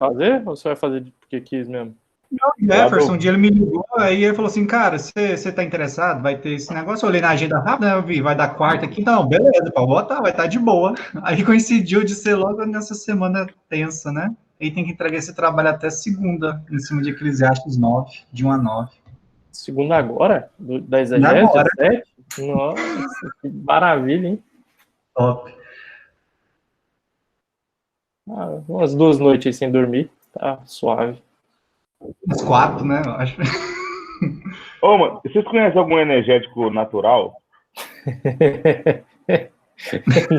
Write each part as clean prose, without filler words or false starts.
fazer? Ou você vai fazer porque quis mesmo? Não, Jefferson, um dia ele me ligou, aí ele falou assim, cara, você tá interessado? Vai ter esse negócio? Eu olhei na agenda rápida, né, eu vi, vai dar quarta aqui, não, beleza, pode botar, vai estar de boa. Aí coincidiu de ser logo nessa semana tensa, né? Aí tem que entregar esse trabalho até segunda, em cima de Eclesiastes 9, de 1 a 9. Segunda agora? Da E exegese, dia agora, 7? Nossa, que maravilha, hein? top. Umas 2 noites aí sem dormir. Tá suave. Uns 4, né? Eu acho. Ô, mano, vocês conhecem algum energético natural?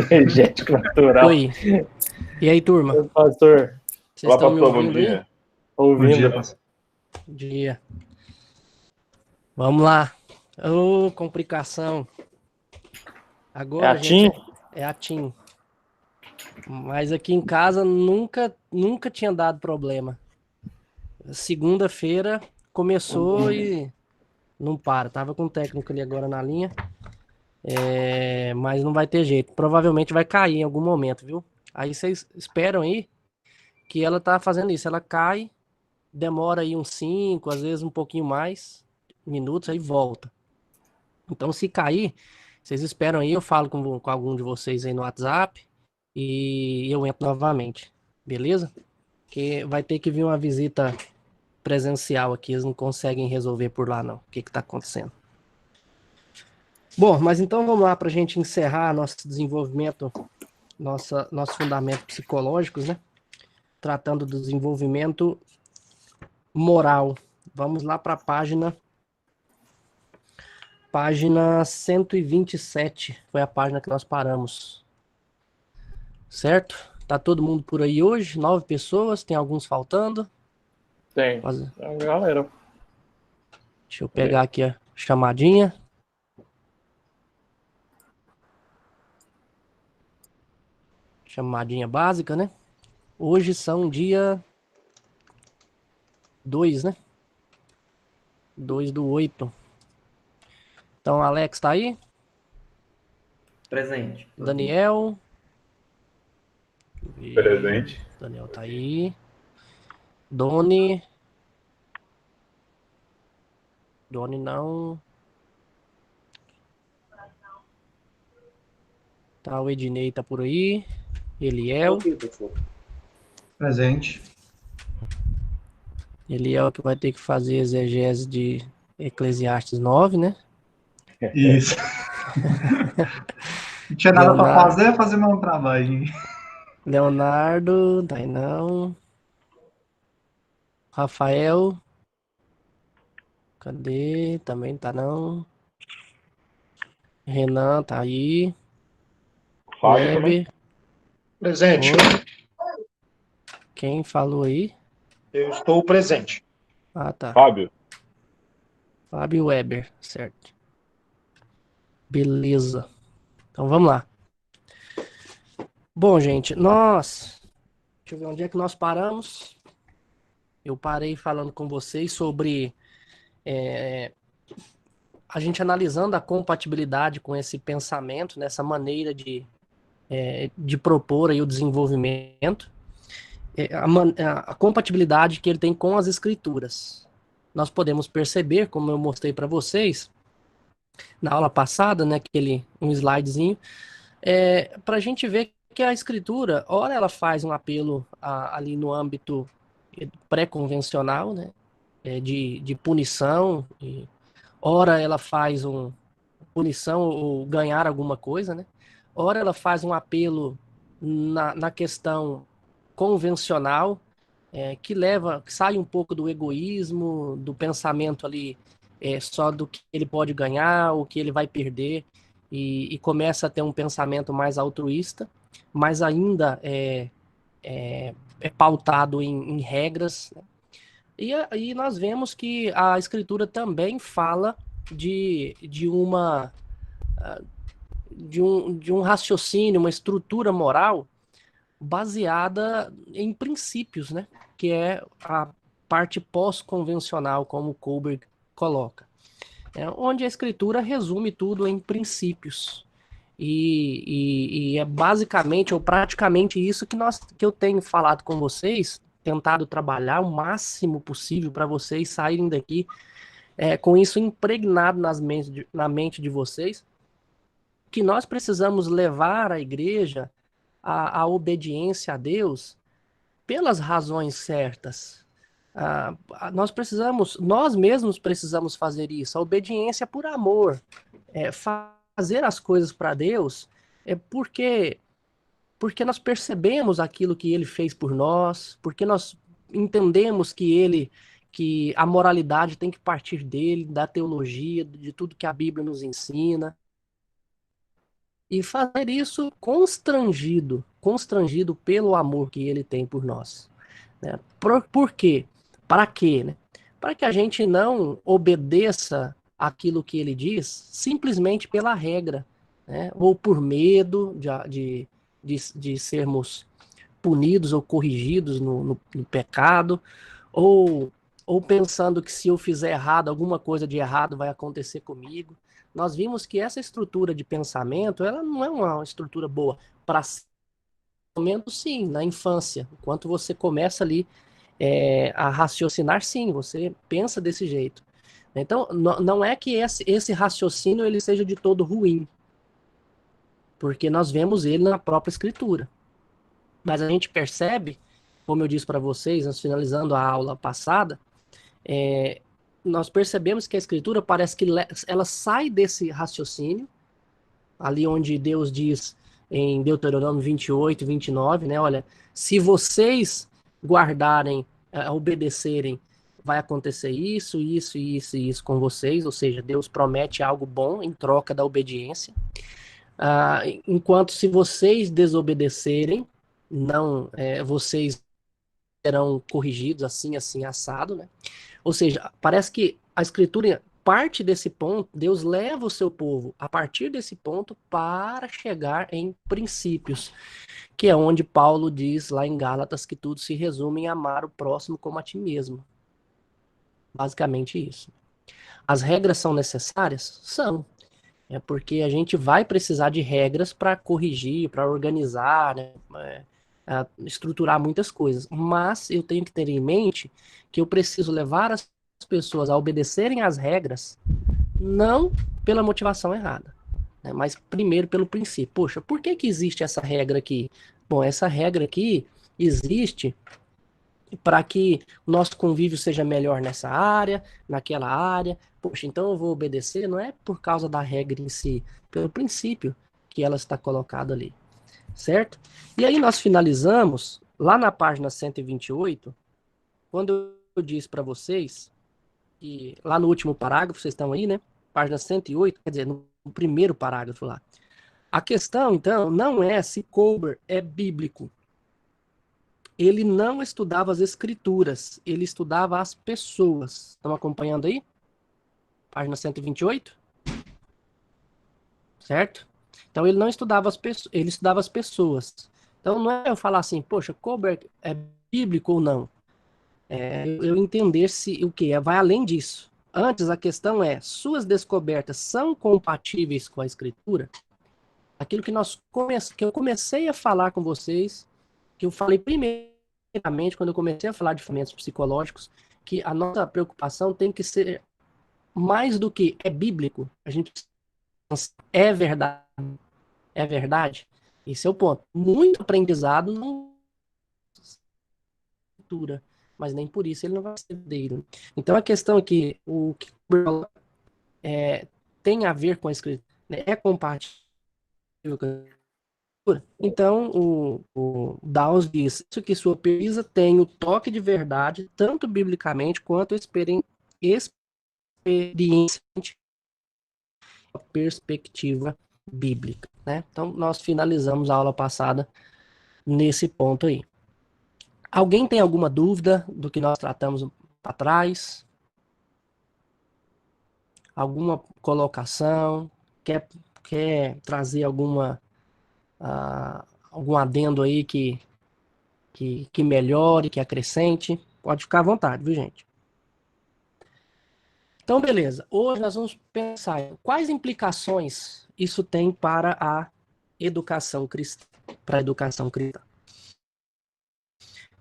Energético natural. Oi. E aí, turma? Pastor, Vocês Olá, estão me pastor, bom ouvindo aí? dia. Bom dia, ouvindo. pastor. Bom dia. Vamos lá. Ô, complicação. É Agora, a gente, TIM? é a TIM. Mas aqui em casa nunca tinha dado problema. Segunda-feira começou e não para. Tava com o técnico ali agora na linha. Mas não vai ter jeito. Provavelmente vai cair em algum momento, viu? Aí vocês esperam aí que ela tá fazendo isso. Ela cai, demora aí uns 5, às vezes um pouquinho mais minutos, aí volta. Então, se cair, vocês esperam aí, eu falo com algum de vocês aí no WhatsApp e eu entro novamente, beleza? Que vai ter que vir uma visita presencial aqui, eles não conseguem resolver por lá não. O que que tá acontecendo? Bom, mas então vamos lá para a gente encerrar nosso desenvolvimento, nossos fundamentos psicológicos, né? Tratando do desenvolvimento moral. Vamos lá para a página 127, foi a página que nós paramos. Certo? Tá todo mundo por aí hoje? 9 pessoas, tem alguns faltando? Tem. Galera. Deixa eu pegar aqui a chamadinha. Chamadinha básica, né? Hoje são dia 2, né? 2/8. Então, Alex tá aí? Presente. Daniel? Presente. Daniel tá aí. Doni? Doni não. Tá, o Ednei tá por aí. Eliel. Presente. Eliel que vai ter que fazer exegese de Eclesiastes 9, né? Isso. Não tinha nada para fazer mais um trabalho. Leonardo, daí não. Rafael. Cadê? Também tá não. Renan tá aí. Fábio também. Weber. Presente. Oi. Quem falou aí? Eu estou presente. Ah, tá. Fábio. Fábio Weber, certo. Beleza. Então vamos lá. Bom, gente, deixa eu ver onde é que nós paramos. Eu parei falando com vocês sobre a gente analisando a compatibilidade com esse pensamento, nessa maneira de propor aí o desenvolvimento, a compatibilidade que ele tem com as escrituras. Nós podemos perceber, como eu mostrei para vocês na aula passada, né, um slidezinho, para a gente ver que a escritura, ora ela faz um apelo ali no âmbito pré-convencional, né, de punição, ora ela faz punição ou ganhar alguma coisa, né? Ora ela faz um apelo na questão convencional, que sai um pouco do egoísmo, do pensamento ali só do que ele pode ganhar, o que ele vai perder, e começa a ter um pensamento mais altruísta, mas ainda é pautado em regras, né? E aí nós vemos que a escritura também fala de um raciocínio, uma estrutura moral baseada em princípios, né? Que é a parte pós-convencional, como Kohlberg coloca. Onde a escritura resume tudo em princípios. E é basicamente ou praticamente isso que eu tenho falado com vocês tentado trabalhar o máximo possível para vocês saírem daqui com isso impregnado na mente de vocês, que nós precisamos levar a igreja à obediência a Deus pelas razões certas. Nós mesmos precisamos fazer isso. A obediência por amor. Fazer as coisas para Deus porque nós percebemos aquilo que Ele fez por nós, porque nós entendemos que a moralidade tem que partir dele, da teologia, de tudo que a Bíblia nos ensina. E fazer isso constrangido pelo amor que Ele tem por nós. Né? Por quê? Para quê? Né? Para que a gente não obedeça aquilo que ele diz simplesmente pela regra, né? Ou por medo de sermos punidos ou corrigidos no pecado, ou pensando que se eu fizer errado, alguma coisa de errado vai acontecer comigo. Nós vimos que essa estrutura de pensamento, ela não é uma estrutura boa para momento, sim, na infância, enquanto você começa ali a raciocinar, sim, você pensa desse jeito. Então, não é que esse raciocínio ele seja de todo ruim, porque nós vemos ele na própria escritura. Mas a gente percebe, como eu disse para vocês, nós finalizando a aula passada, nós percebemos que a escritura parece que ela sai desse raciocínio, ali onde Deus diz em Deuteronômio 28, 29, né? Olha, se vocês guardarem, obedecerem, vai acontecer isso, isso, isso e isso com vocês, ou seja, Deus promete algo bom em troca da obediência. Enquanto se vocês desobedecerem, não, vocês serão corrigidos assim, assim, assado, né? Ou seja, parece que a escritura parte desse ponto, Deus leva o seu povo a partir desse ponto para chegar em princípios, que é onde Paulo diz lá em Gálatas que tudo se resume em amar o próximo como a ti mesmo. Basicamente isso. As regras são necessárias? São. Porque a gente vai precisar de regras para corrigir, para organizar, né? Estruturar muitas coisas. Mas eu tenho que ter em mente que eu preciso levar as pessoas a obedecerem às regras, não pela motivação errada, né? Mas primeiro pelo princípio. Poxa, por que existe essa regra aqui? Bom, essa regra aqui existe para que o nosso convívio seja melhor nessa área, naquela área. Poxa, então eu vou obedecer, não é por causa da regra em si, pelo princípio que ela está colocada ali, certo? E aí nós finalizamos, lá na página 128, quando eu disse para vocês, que lá no último parágrafo, vocês estão aí, né? Página 108, quer dizer, no primeiro parágrafo lá. A questão, então, não é se Kober é bíblico. Ele não estudava as escrituras, ele estudava as pessoas. Estão acompanhando aí? Página 128? Certo? Então ele não estudava as pessoas, ele estudava as pessoas. Então não é eu falar assim, poxa, Kober é bíblico ou não. Eu entender se o que vai além disso. Antes a questão é, suas descobertas são compatíveis com a escritura? Aquilo que que eu comecei a falar com vocês, que eu falei primeiramente quando eu comecei a falar de fundamentos psicológicos, que a nossa preocupação tem que ser mais do que é bíblico. A gente é verdade. É verdade? Esse é o ponto. Muito aprendizado não cultura, mas nem por isso ele não vai ser verdadeiro. Então a questão é que o que tem a ver com a escritura, né, é compatível com a escritura. Então o Dawes diz isso, que sua pesquisa tem o toque de verdade, tanto biblicamente quanto experiencialmente, a perspectiva bíblica, né? Então nós finalizamos a aula passada nesse ponto aí. Alguém tem alguma dúvida do que nós tratamos para trás? Alguma colocação? Quer trazer algum adendo aí que melhore, que acrescente? Pode ficar à vontade, viu, gente? Então, beleza. Hoje nós vamos pensar em quais implicações isso tem para a educação cristã.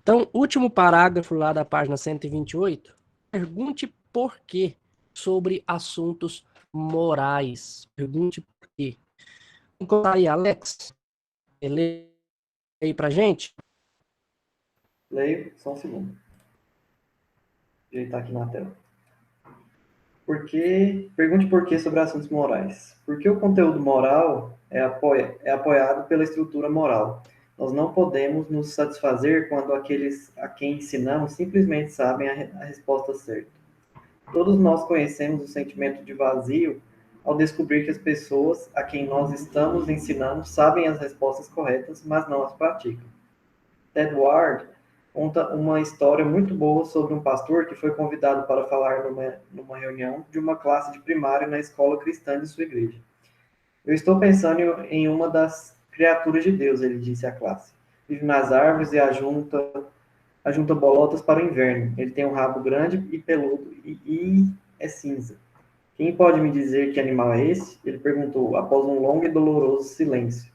Então, Então, último parágrafo lá da página 128, pergunte por quê sobre assuntos morais. Pergunte por quê. Vamos colocar aí, Alex, lê aí pra gente. Leio, só um segundo. Ajeitar aqui na tela. Pergunte por que sobre assuntos morais. Por que o conteúdo moral é apoiado pela estrutura moral? Nós não podemos nos satisfazer quando aqueles a quem ensinamos simplesmente sabem a resposta certa. Todos nós conhecemos o sentimento de vazio ao descobrir que as pessoas a quem nós estamos ensinando sabem as respostas corretas, mas não as praticam. Ted Ward conta uma história muito boa sobre um pastor que foi convidado para falar numa reunião de uma classe de primária na escola cristã de sua igreja. Eu estou pensando em uma das criaturas de Deus, ele disse à classe. Vive nas árvores e ajunta bolotas para o inverno. Ele tem um rabo grande e peludo e é cinza. Quem pode me dizer que animal é esse? Ele perguntou, após um longo e doloroso silêncio.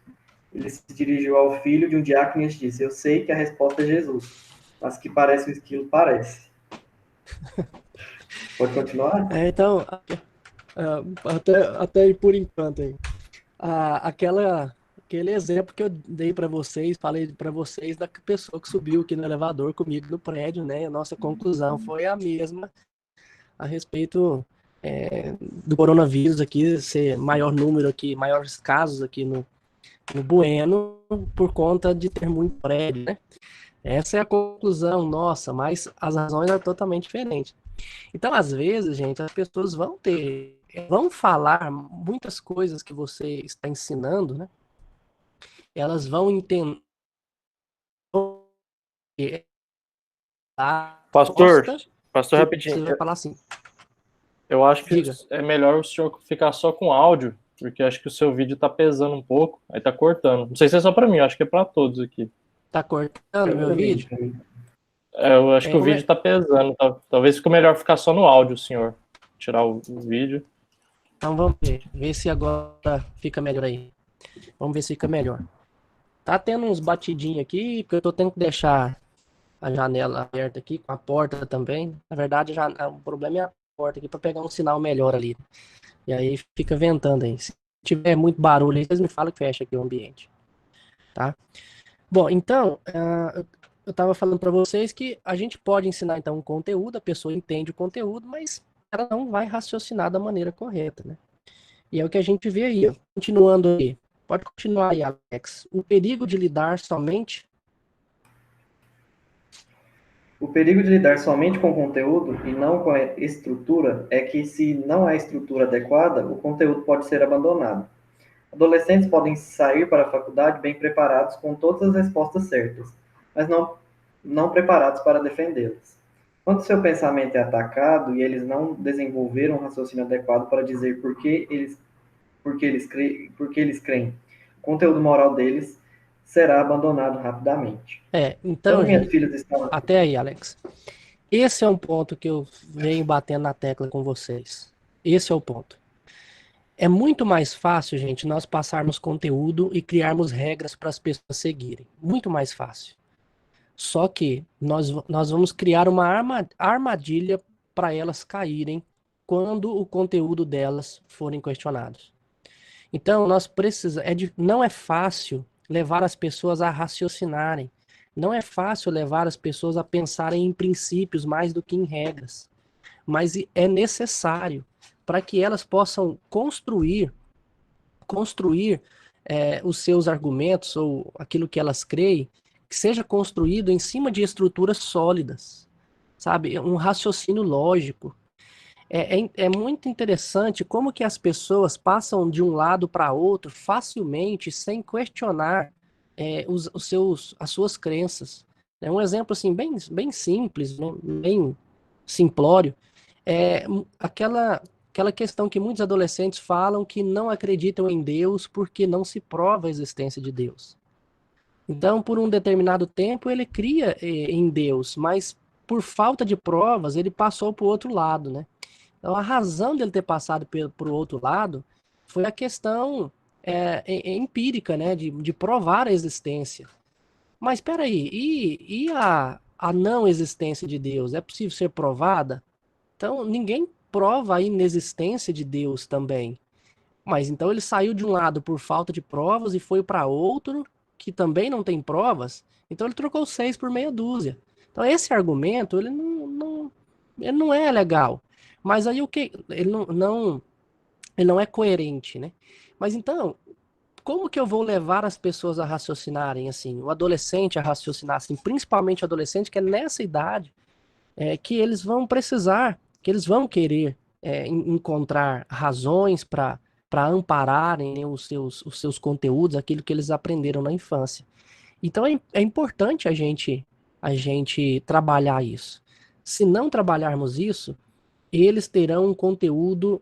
Ele se dirigiu ao filho de um diácono e disse, eu sei que a resposta é Jesus, mas que parece um esquilo, parece. Pode continuar? Então, até por enquanto aí. Aquele exemplo que eu dei para vocês, falei para vocês da pessoa que subiu aqui no elevador comigo no prédio, né? A nossa conclusão foi a mesma a respeito do coronavírus aqui, ser maior número aqui, maiores casos aqui no Bueno, por conta de ter muito prédio, né? Essa é a conclusão nossa, mas as razões são totalmente diferentes. Então, às vezes, gente, as pessoas vão falar muitas coisas que você está ensinando, né? Elas vão entender. Pastor, Você rapidinho. vai falar assim. Eu acho que Diga. é melhor o senhor ficar só com áudio, porque acho que o seu vídeo tá pesando um pouco, aí tá cortando. Não sei se é só pra mim, acho que é pra todos aqui. Tá cortando meu vídeo? Eu acho que o vídeo tá pesando. Talvez fique melhor ficar só no áudio, senhor. Tirar o vídeo. Então vamos ver se agora fica melhor aí. Vamos ver se fica melhor. Tá tendo uns batidinhos aqui, porque eu tô tendo que deixar a janela aberta aqui, com a porta também. Na verdade, o problema é a porta aqui para pegar um sinal melhor ali. E aí fica ventando aí. Se tiver muito barulho aí, vocês me falam que fecha aqui o ambiente. Tá? Bom, então, eu estava falando para vocês que a gente pode ensinar então um conteúdo, a pessoa entende o conteúdo, mas ela não vai raciocinar da maneira correta, né? E é o que a gente vê aí, ó. Continuando aí. Pode continuar aí, Alex. O perigo de lidar somente... O perigo de lidar somente com o conteúdo e não com a estrutura é que, se não há estrutura adequada, o conteúdo pode ser abandonado. Adolescentes podem sair para a faculdade bem preparados com todas as respostas certas, mas não preparados para defendê-las. Quando seu pensamento é atacado e eles não desenvolveram um raciocínio adequado para dizer por que eles creem, o conteúdo moral deles será abandonado rapidamente. Então, Quando minhas gente, filhas estavam... até aí, Alex. Esse é um ponto que eu venho batendo na tecla com vocês. Esse é o ponto. É muito mais fácil, gente, nós passarmos conteúdo e criarmos regras para as pessoas seguirem. Muito mais fácil. Só que nós vamos criar uma armadilha para elas caírem quando o conteúdo delas forem questionados. Então, nós precisamos... não é fácil levar as pessoas a raciocinarem. Não é fácil levar as pessoas a pensarem em princípios mais do que em regras. Mas é necessário para que elas possam construir os seus argumentos ou aquilo que elas creem, que seja construído em cima de estruturas sólidas, sabe? Um raciocínio lógico. É muito interessante como que as pessoas passam de um lado para outro facilmente, sem questionar as suas crenças. É um exemplo assim, bem simples, né? Bem simplório. Aquela questão que muitos adolescentes falam que não acreditam em Deus porque não se prova a existência de Deus. Então, por um determinado tempo, ele cria em Deus, mas por falta de provas, ele passou para o outro lado, né? Então, a razão dele ter passado para o outro lado foi a questão empírica, né? De provar a existência. Mas espera aí, e a não existência de Deus é possível ser provada? Então, ninguém prova a inexistência de Deus também. Mas então ele saiu de um lado por falta de provas e foi para outro que também não tem provas. Então ele trocou 6 por meia dúzia. Então esse argumento ele não é legal. Mas aí o que ele não é coerente, né? Mas então como que eu vou levar as pessoas a raciocinarem assim, o adolescente a raciocinar assim, principalmente o adolescente que é nessa idade que eles vão precisar, que eles vão querer encontrar razões para ampararem, né, os seus conteúdos, aquilo que eles aprenderam na infância. Então é importante a gente trabalhar isso. Se não trabalharmos isso, eles terão um conteúdo,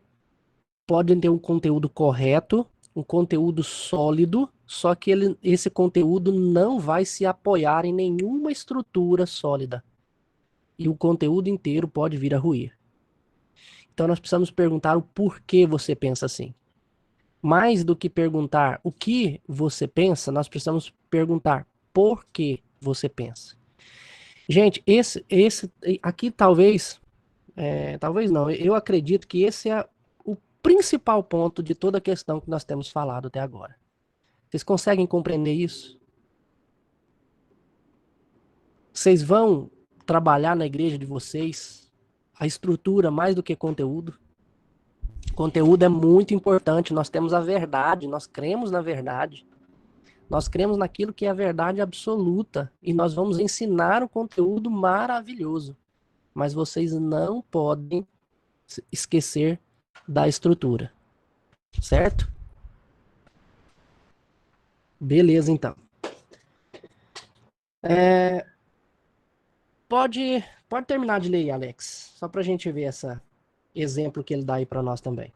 podem ter um conteúdo correto, um conteúdo sólido, só que esse conteúdo não vai se apoiar em nenhuma estrutura sólida. E o conteúdo inteiro pode vir a ruir. Então nós precisamos perguntar o porquê você pensa assim. Mais do que perguntar o que você pensa, nós precisamos perguntar por que você pensa. Gente, esse aqui talvez não, eu acredito que esse é o principal ponto de toda a questão que nós temos falado até agora. Vocês conseguem compreender isso? Vocês vão trabalhar na igreja de vocês a estrutura mais do que conteúdo? Conteúdo é muito importante, nós temos a verdade, nós cremos na verdade. Nós cremos naquilo que é a verdade absoluta e nós vamos ensinar um conteúdo maravilhoso. Mas vocês não podem esquecer da estrutura. Certo? Beleza, então. Pode terminar de ler aí, Alex. Só para a gente ver esse exemplo que ele dá aí para nós também.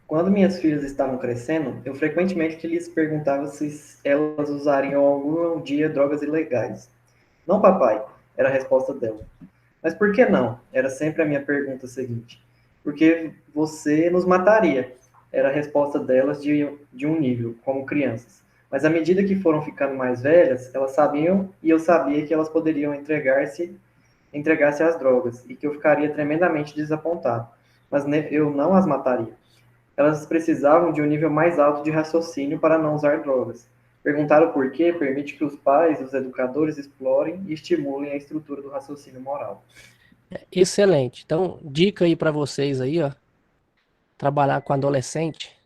Quando minhas filhas estavam crescendo, eu frequentemente lhes perguntava se elas usariam algum dia drogas ilegais. Não, papai, era a resposta dela. Mas por que não? Era sempre a minha pergunta seguinte. Porque você nos mataria. Era a resposta delas de um nível, como crianças. Mas à medida que foram ficando mais velhas, elas sabiam e eu sabia que elas poderiam entregar-se às drogas e que eu ficaria tremendamente desapontado. Mas eu não as mataria. Elas precisavam de um nível mais alto de raciocínio para não usar drogas. Perguntar o porquê permite que os pais e os educadores explorem e estimulem a estrutura do raciocínio moral. Excelente. Então, dica aí para vocês aí, ó. Trabalhar com adolescente.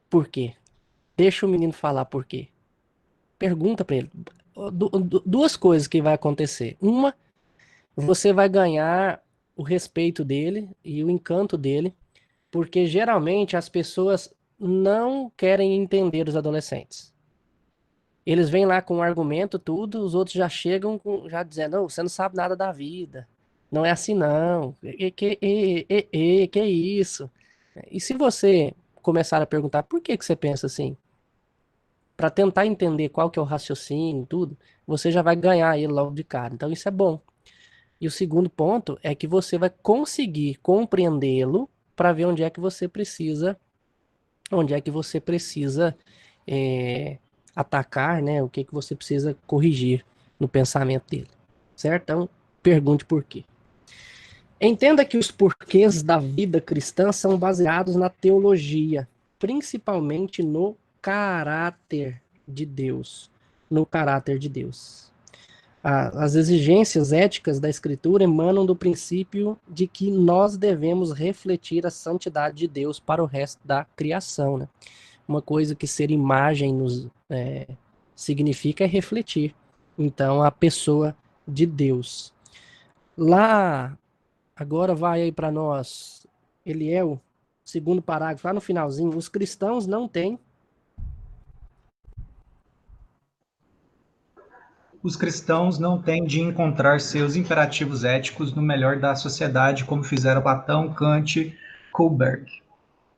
Por quê? Deixa o menino falar por quê. Pergunta para ele. Duas coisas que vai acontecer. Uma, você vai ganhar o respeito dele e o encanto dele, porque geralmente as pessoas não querem entender os adolescentes. Eles vêm lá com um argumento, tudo, os outros já chegam já dizendo, não, você não sabe nada da vida. Não é assim não. Que isso? E se você começar a perguntar por que você pensa assim? Para tentar entender qual que é o raciocínio, tudo, você já vai ganhar ele logo de cara. Então isso é bom. E o segundo ponto é que você vai conseguir compreendê-lo para ver onde é que você precisa atacar, né? O que você precisa corrigir no pensamento dele. Certo? Então, pergunte por quê. Entenda que os porquês da vida cristã são baseados na teologia, principalmente no caráter de Deus. No caráter de Deus. As exigências éticas da Escritura emanam do princípio de que nós devemos refletir a santidade de Deus para o resto da criação, né? Uma coisa que ser imagem nos significa é refletir. Então, a pessoa de Deus. Lá, agora vai aí para nós, Eliel, segundo parágrafo, lá no finalzinho, os cristãos não têm. Os cristãos não têm de encontrar seus imperativos éticos no melhor da sociedade, como fizeram Platão, Kant e Kohlberg.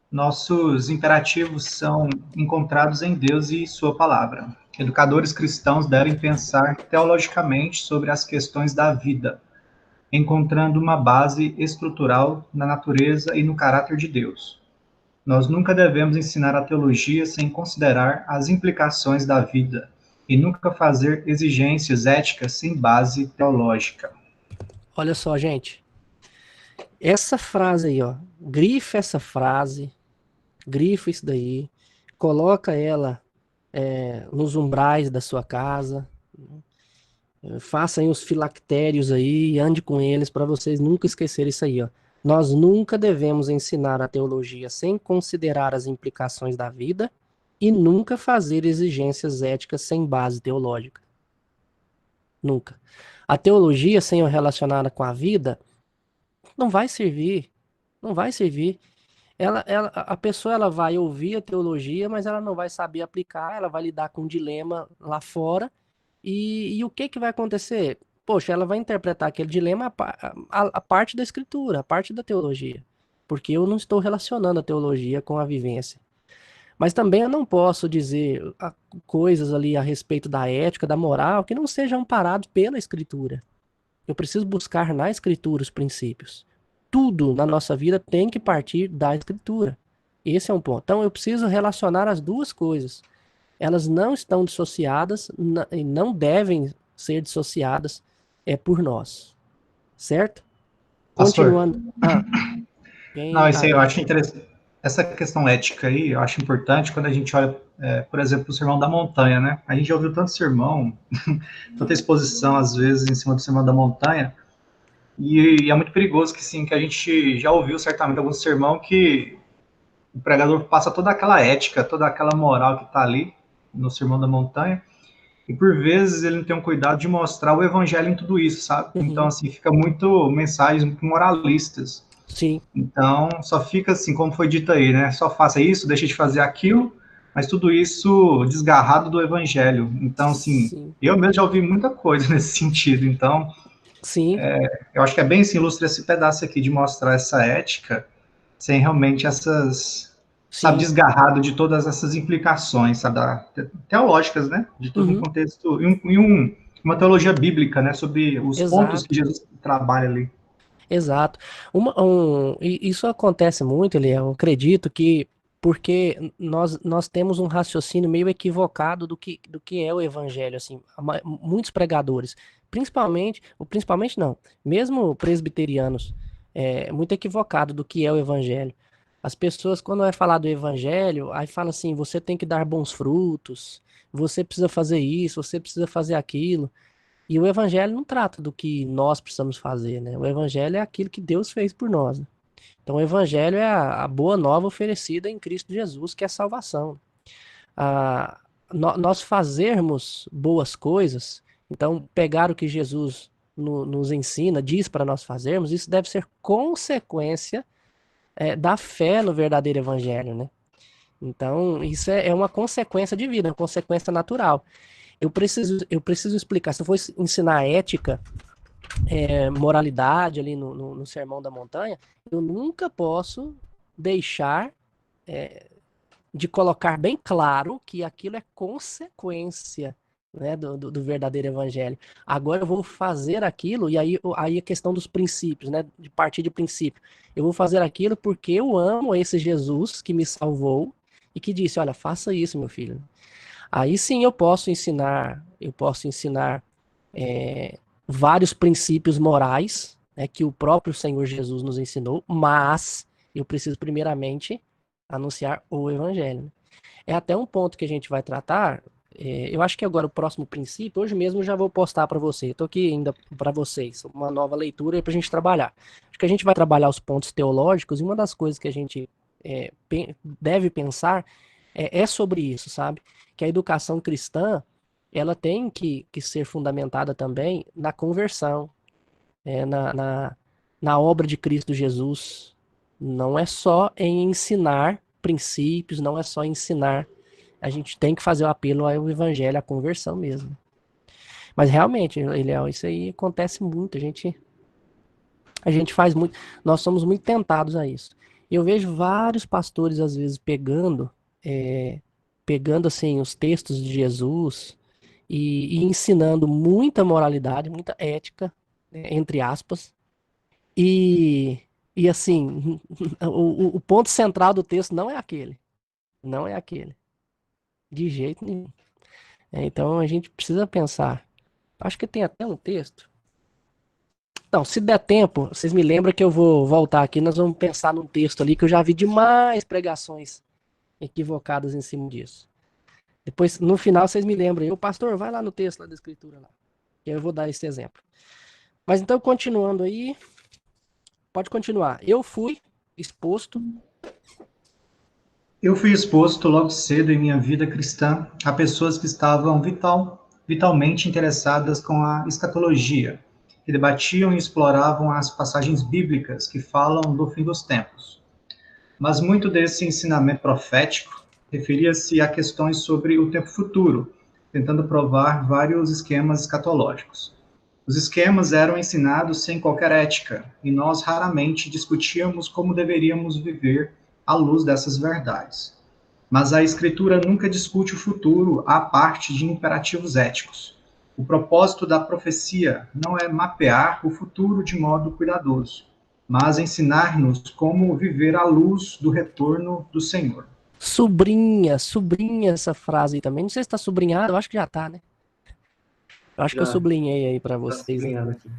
Nossos imperativos são encontrados em Deus e sua palavra. Educadores cristãos devem pensar teologicamente sobre as questões da vida, encontrando uma base estrutural na natureza e no caráter de Deus. Nós nunca devemos ensinar a teologia sem considerar as implicações da vida, e nunca fazer exigências éticas sem base teológica. Olha só, gente. Essa frase aí, ó. Grifa essa frase. Grifa isso daí. Coloca ela nos umbrais da sua casa. Faça aí uns filactérios aí e ande com eles para vocês nunca esquecerem isso aí, ó. Nós nunca devemos ensinar a teologia sem considerar as implicações da vida e nunca fazer exigências éticas sem base teológica. Nunca. A teologia sem o relacionada com a vida não vai servir. Não vai servir. A pessoa ela vai ouvir a teologia, mas ela não vai saber aplicar, ela vai lidar com um dilema lá fora. E o que vai acontecer? Poxa, ela vai interpretar aquele dilema a parte da escritura, a parte da teologia. Porque eu não estou relacionando a teologia com a vivência. Mas também eu não posso dizer coisas ali a respeito da ética, da moral, que não sejam amparados pela escritura. Eu preciso buscar na escritura os princípios. Tudo na nossa vida tem que partir da escritura. Esse é um ponto. Então eu preciso relacionar as duas coisas. Elas não estão dissociadas e não devem ser dissociadas por nós. Certo? Pastor, continuando. não, isso aí eu acho interessante. Essa questão ética aí, eu acho importante quando a gente olha, por exemplo, o Sermão da Montanha, né? A gente já ouviu tanto sermão, tanta exposição, às vezes, em cima do Sermão da Montanha, e é muito perigoso que, sim, que a gente já ouviu certamente algum sermão que o pregador passa toda aquela ética, toda aquela moral que está ali no Sermão da Montanha, e por vezes ele não tem um cuidado de mostrar o evangelho em tudo isso, sabe? Uhum. Então, assim, fica muito mensagens muito moralistas. Sim. Então, só fica assim, como foi dito aí, né? Só faça isso, deixe de fazer aquilo, mas tudo isso desgarrado do evangelho. Então, assim, Sim. eu mesmo já ouvi muita coisa nesse sentido. Então, Sim. Eu acho que é bem assim, ilustra esse pedaço aqui de mostrar essa ética sem realmente essas, sabe, desgarrado de todas essas implicações, sabe, teológicas, né? De todo um contexto, uma teologia bíblica, né? Sobre os pontos que Jesus trabalha ali. Exato. Isso acontece muito, eu acredito que porque nós temos um raciocínio meio equivocado do que é o evangelho, assim, muitos pregadores, principalmente não, mesmo presbiterianos, muito equivocado do que é o evangelho. As pessoas, quando vai falar do evangelho, aí fala assim, você tem que dar bons frutos, você precisa fazer isso, você precisa fazer aquilo. E o evangelho não trata do que nós precisamos fazer, né? O evangelho é aquilo que Deus fez por nós, né? Então o evangelho é a boa nova oferecida em Cristo Jesus, que é a salvação. Nós fazermos boas coisas, então pegar o que Jesus nos ensina, diz para nós fazermos, isso deve ser consequência da fé no verdadeiro evangelho, né? Então isso é uma consequência de vida, uma consequência natural. Eu preciso explicar. Se eu for ensinar ética, moralidade ali no Sermão da Montanha, eu nunca posso deixar de colocar bem claro que aquilo é consequência, né, do verdadeiro evangelho. Agora eu vou fazer aquilo, e aí a questão dos princípios, né, de partir de princípio. Eu vou fazer aquilo porque eu amo esse Jesus que me salvou e que disse, olha, faça isso, meu filho. Aí sim eu posso ensinar vários princípios morais, né, que o próprio Senhor Jesus nos ensinou, mas eu preciso primeiramente anunciar o evangelho. É até um ponto que a gente vai tratar, eu acho que agora o próximo princípio, hoje mesmo eu já vou postar para você, estou aqui ainda para vocês, uma nova leitura para a gente trabalhar. Acho que a gente vai trabalhar os pontos teológicos, e uma das coisas que a gente deve pensar é sobre isso, sabe? Que a educação cristã, ela tem que ser fundamentada também na conversão, na obra de Cristo Jesus. Não é só em ensinar princípios, não é só ensinar. A gente tem que fazer o apelo ao evangelho, à conversão mesmo. Mas realmente, Eliel, isso aí acontece muito. A gente faz muito. Nós somos muito tentados a isso. Eu vejo vários pastores, às vezes, pegando assim os textos de Jesus e ensinando muita moralidade, muita ética, né, entre aspas, e assim, o ponto central do texto não é aquele, de jeito nenhum. Então a gente precisa pensar. Acho que tem até um texto. Então, se der tempo, vocês me lembram que eu vou voltar aqui, nós vamos pensar num texto ali que eu já vi demais pregações equivocadas em cima disso. Depois, no final, vocês me lembram. O pastor, vai lá no texto lá da escritura lá. Que eu vou dar esse exemplo. Mas então, continuando aí, pode continuar. Eu fui exposto. Eu fui exposto logo cedo em minha vida cristã a pessoas que estavam vitalmente interessadas com a escatologia, que debatiam e exploravam as passagens bíblicas que falam do fim dos tempos. Mas muito desse ensinamento profético referia-se a questões sobre o tempo futuro, tentando provar vários esquemas escatológicos. Os esquemas eram ensinados sem qualquer ética, e nós raramente discutíamos como deveríamos viver à luz dessas verdades. Mas a Escritura nunca discute o futuro à parte de imperativos éticos. O propósito da profecia não é mapear o futuro de modo cuidadoso, mas ensinar-nos como viver à luz do retorno do Senhor. Sobrinha essa frase aí também. Não sei se tá sublinhado, eu acho que já tá, né? Eu acho que eu Já. sublinhei aí para Tá vocês. sublinhado aqui.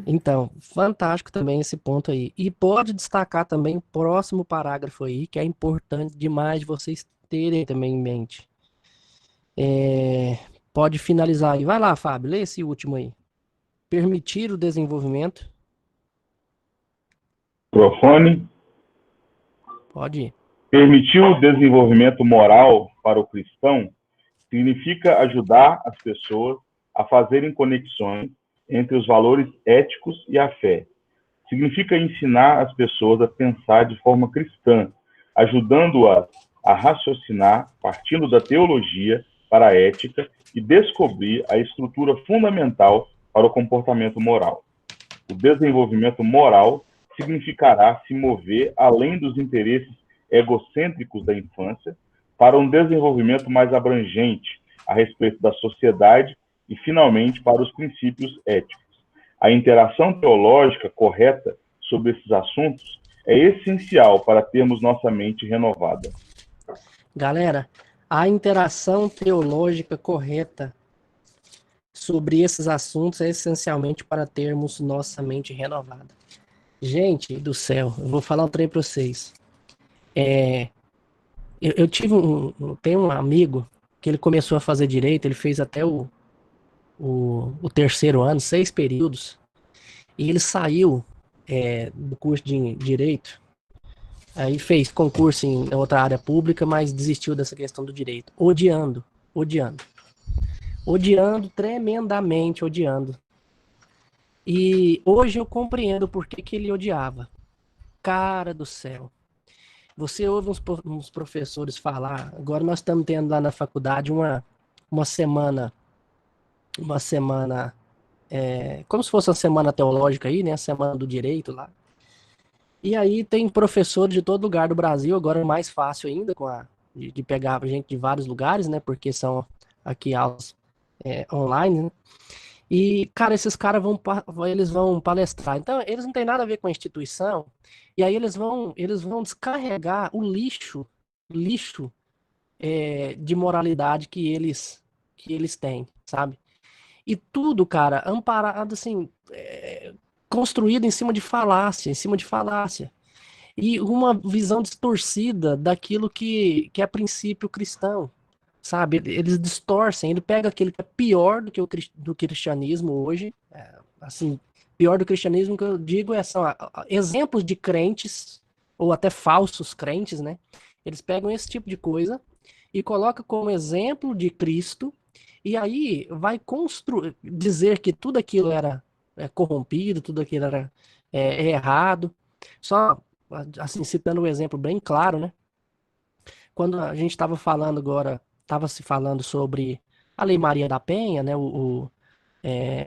Então, fantástico também esse ponto aí. E pode destacar também o próximo parágrafo aí, que é importante demais de vocês terem também em mente. Pode finalizar aí. Vai lá, Fábio, lê esse último aí. Permitir o desenvolvimento. Microfone. Pode ir. Permitir o desenvolvimento moral para o cristão significa ajudar as pessoas a fazerem conexões entre os valores éticos e a fé. Significa ensinar as pessoas a pensar de forma cristã, ajudando-as a raciocinar partindo da teologia para a ética e descobrir a estrutura fundamental para o comportamento moral. O desenvolvimento moral significará se mover além dos interesses egocêntricos da infância para um desenvolvimento mais abrangente a respeito da sociedade e, finalmente, para os princípios éticos. A interação teológica correta sobre esses assuntos é essencial para termos nossa mente renovada. Galera, a interação teológica correta sobre esses assuntos é essencialmente para termos nossa mente renovada. Gente do céu, eu vou falar um trem para vocês. Eu tenho um amigo que ele começou a fazer direito, ele fez até o terceiro ano, 6 períodos, e ele saiu do curso de direito, aí fez concurso em outra área pública, mas desistiu dessa questão do direito, odiando, tremendamente odiando. E hoje eu compreendo por que ele odiava. Cara do céu. Você ouve uns professores falar, agora nós estamos tendo lá na faculdade uma semana, como se fosse uma semana teológica aí, né? A semana do direito lá. E aí tem professores de todo lugar do Brasil, agora é mais fácil ainda de pegar gente de vários lugares, né? Porque são aqui aulas online, né? E, cara, esses caras eles vão palestrar. Então, eles não têm nada a ver com a instituição. E aí eles vão descarregar o lixo de moralidade que eles têm, sabe? E tudo, cara, amparado, assim, construído em cima de falácia. E uma visão distorcida daquilo que é princípio cristão, sabe? Eles distorcem, ele pega aquilo que é pior do cristianismo hoje, assim, pior do cristianismo que eu digo são exemplos de crentes, ou até falsos crentes, né? Eles pegam esse tipo de coisa e colocam como exemplo de Cristo, e aí vai dizer que tudo aquilo era corrompido, tudo aquilo era errado. Só, assim, citando um exemplo bem claro, né? Quando a gente estava se falando sobre a Lei Maria da Penha, né?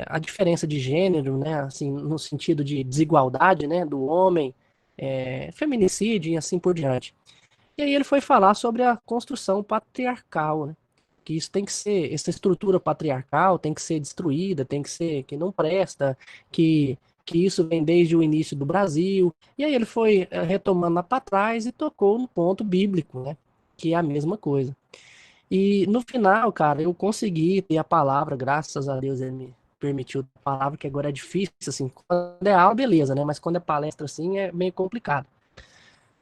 A diferença de gênero, né? Assim, no sentido de desigualdade, né? Do homem, feminicídio e assim por diante. E aí ele foi falar sobre a construção patriarcal, né? Que isso tem que ser, essa estrutura patriarcal tem que ser destruída, tem que ser, que não presta, que isso vem desde o início do Brasil. E aí ele foi retomando lá para trás e tocou no ponto bíblico, né? Que é a mesma coisa. E no final, cara, eu consegui ter a palavra, graças a Deus ele me permitiu a palavra, que agora é difícil, assim, quando é aula, beleza, né? Mas quando é palestra, assim, é meio complicado.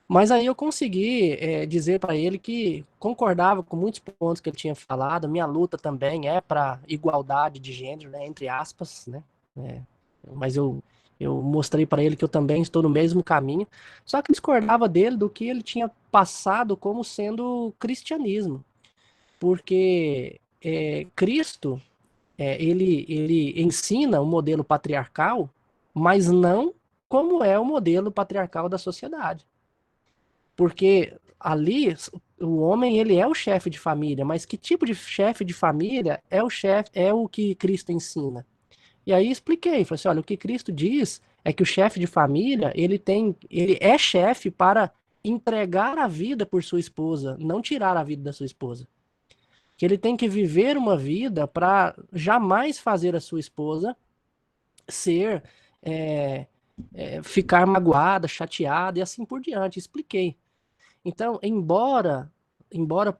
Mas aí eu consegui dizer para ele que concordava com muitos pontos que ele tinha falado. Minha luta também é para igualdade de gênero, né, entre aspas, né? É, mas eu mostrei para ele que eu também estou no mesmo caminho. Só que discordava dele do que ele tinha passado como sendo cristianismo, porque Cristo ele ensina o modelo patriarcal, mas não como é o modelo patriarcal da sociedade. Porque ali o homem ele é o chefe de família, mas que tipo de chefe de família é o chefe, é o que Cristo ensina? E aí expliquei, falei assim, olha, o que Cristo diz é que o chefe de família, ele é chefe para entregar a vida por sua esposa, não tirar a vida da sua esposa. Que ele tem que viver uma vida para jamais fazer a sua esposa ser é, ficar magoada, chateada e assim por diante. Expliquei. Então, embora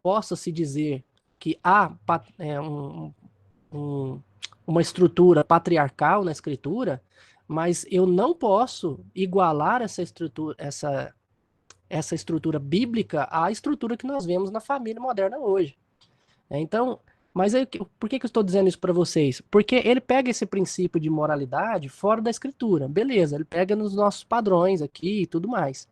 possa se dizer que há um, uma estrutura patriarcal na escritura, mas eu não posso igualar essa estrutura bíblica à estrutura que nós vemos na família moderna hoje. Então, mas aí, por que eu estou dizendo isso para vocês? Porque ele pega esse princípio de moralidade fora da escritura. Beleza, ele pega nos nossos padrões aqui e tudo mais.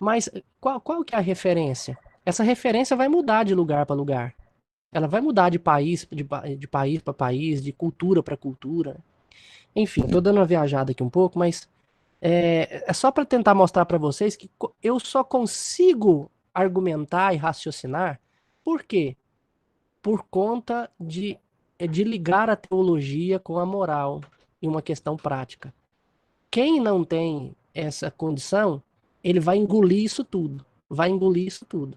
Mas qual que é a referência? Essa referência vai mudar de lugar para lugar. Ela vai mudar de país de país para país, de cultura para cultura. Enfim, estou dando uma viajada aqui um pouco, mas é só para tentar mostrar para vocês que eu só consigo argumentar e raciocinar. Por quê? Por conta de ligar a teologia com a moral e uma questão prática. Quem não tem essa condição, ele vai engolir isso tudo. Vai engolir isso tudo.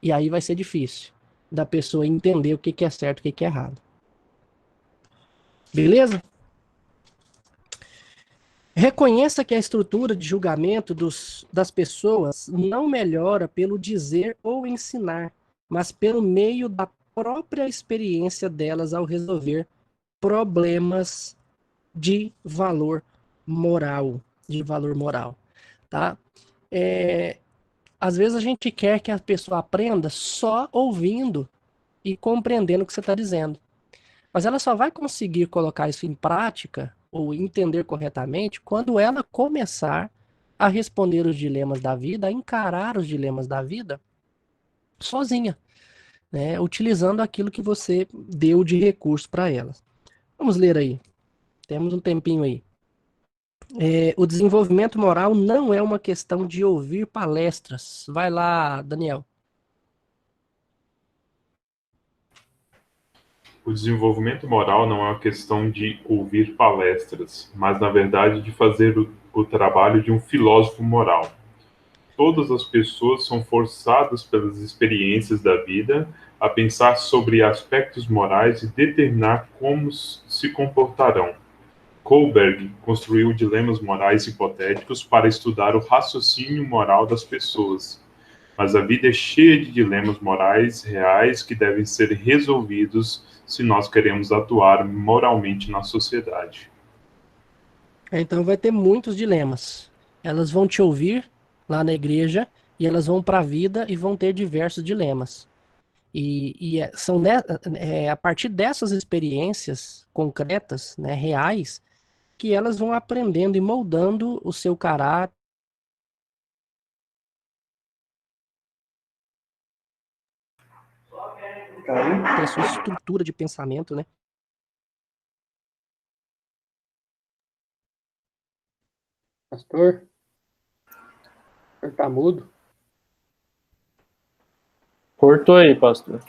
E aí vai ser difícil da pessoa entender o que é certo e o que é errado. Beleza? Reconheça que a estrutura de julgamento das pessoas não melhora pelo dizer ou ensinar, mas pelo meio da própria experiência delas ao resolver problemas de valor moral. De valor moral. Tá? Às vezes a gente quer que a pessoa aprenda só ouvindo e compreendendo o que você está dizendo. Mas ela só vai conseguir colocar isso em prática ou entender corretamente quando ela começar a responder os dilemas da vida, a encarar os dilemas da vida sozinha, né? Utilizando aquilo que você deu de recurso para ela. Vamos ler aí. Temos um tempinho aí. O desenvolvimento moral não é uma questão de ouvir palestras. Vai lá, Daniel. O desenvolvimento moral não é uma questão de ouvir palestras, mas, na verdade, de fazer o trabalho de um filósofo moral. Todas as pessoas são forçadas pelas experiências da vida a pensar sobre aspectos morais e determinar como se comportarão. Kohlberg construiu dilemas morais hipotéticos para estudar o raciocínio moral das pessoas. Mas a vida é cheia de dilemas morais reais que devem ser resolvidos se nós queremos atuar moralmente na sociedade. Então vai ter muitos dilemas. Elas vão te ouvir lá na igreja e elas vão para a vida e vão ter diversos dilemas. São a partir dessas experiências concretas, né, reais, que elas vão aprendendo e moldando o seu caráter, Caiu? a sua estrutura de pensamento, né? Pastor, tá mudo? Cortou aí, pastor.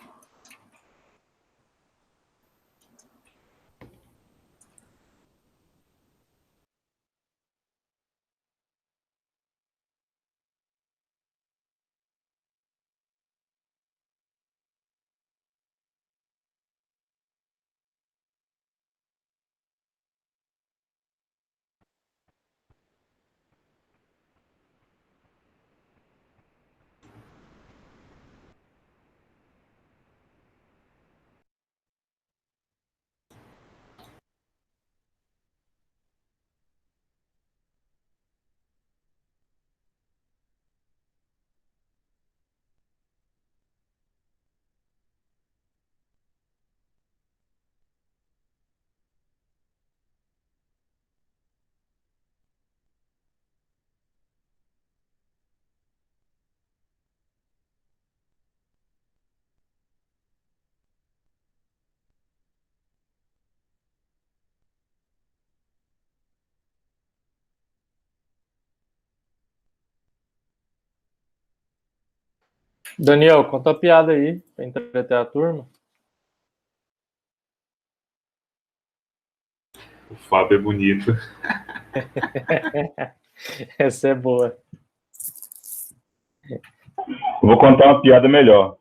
Daniel, conta a piada aí, pra entreter a turma. O Fábio é bonito. Essa é boa. Vou contar uma piada melhor.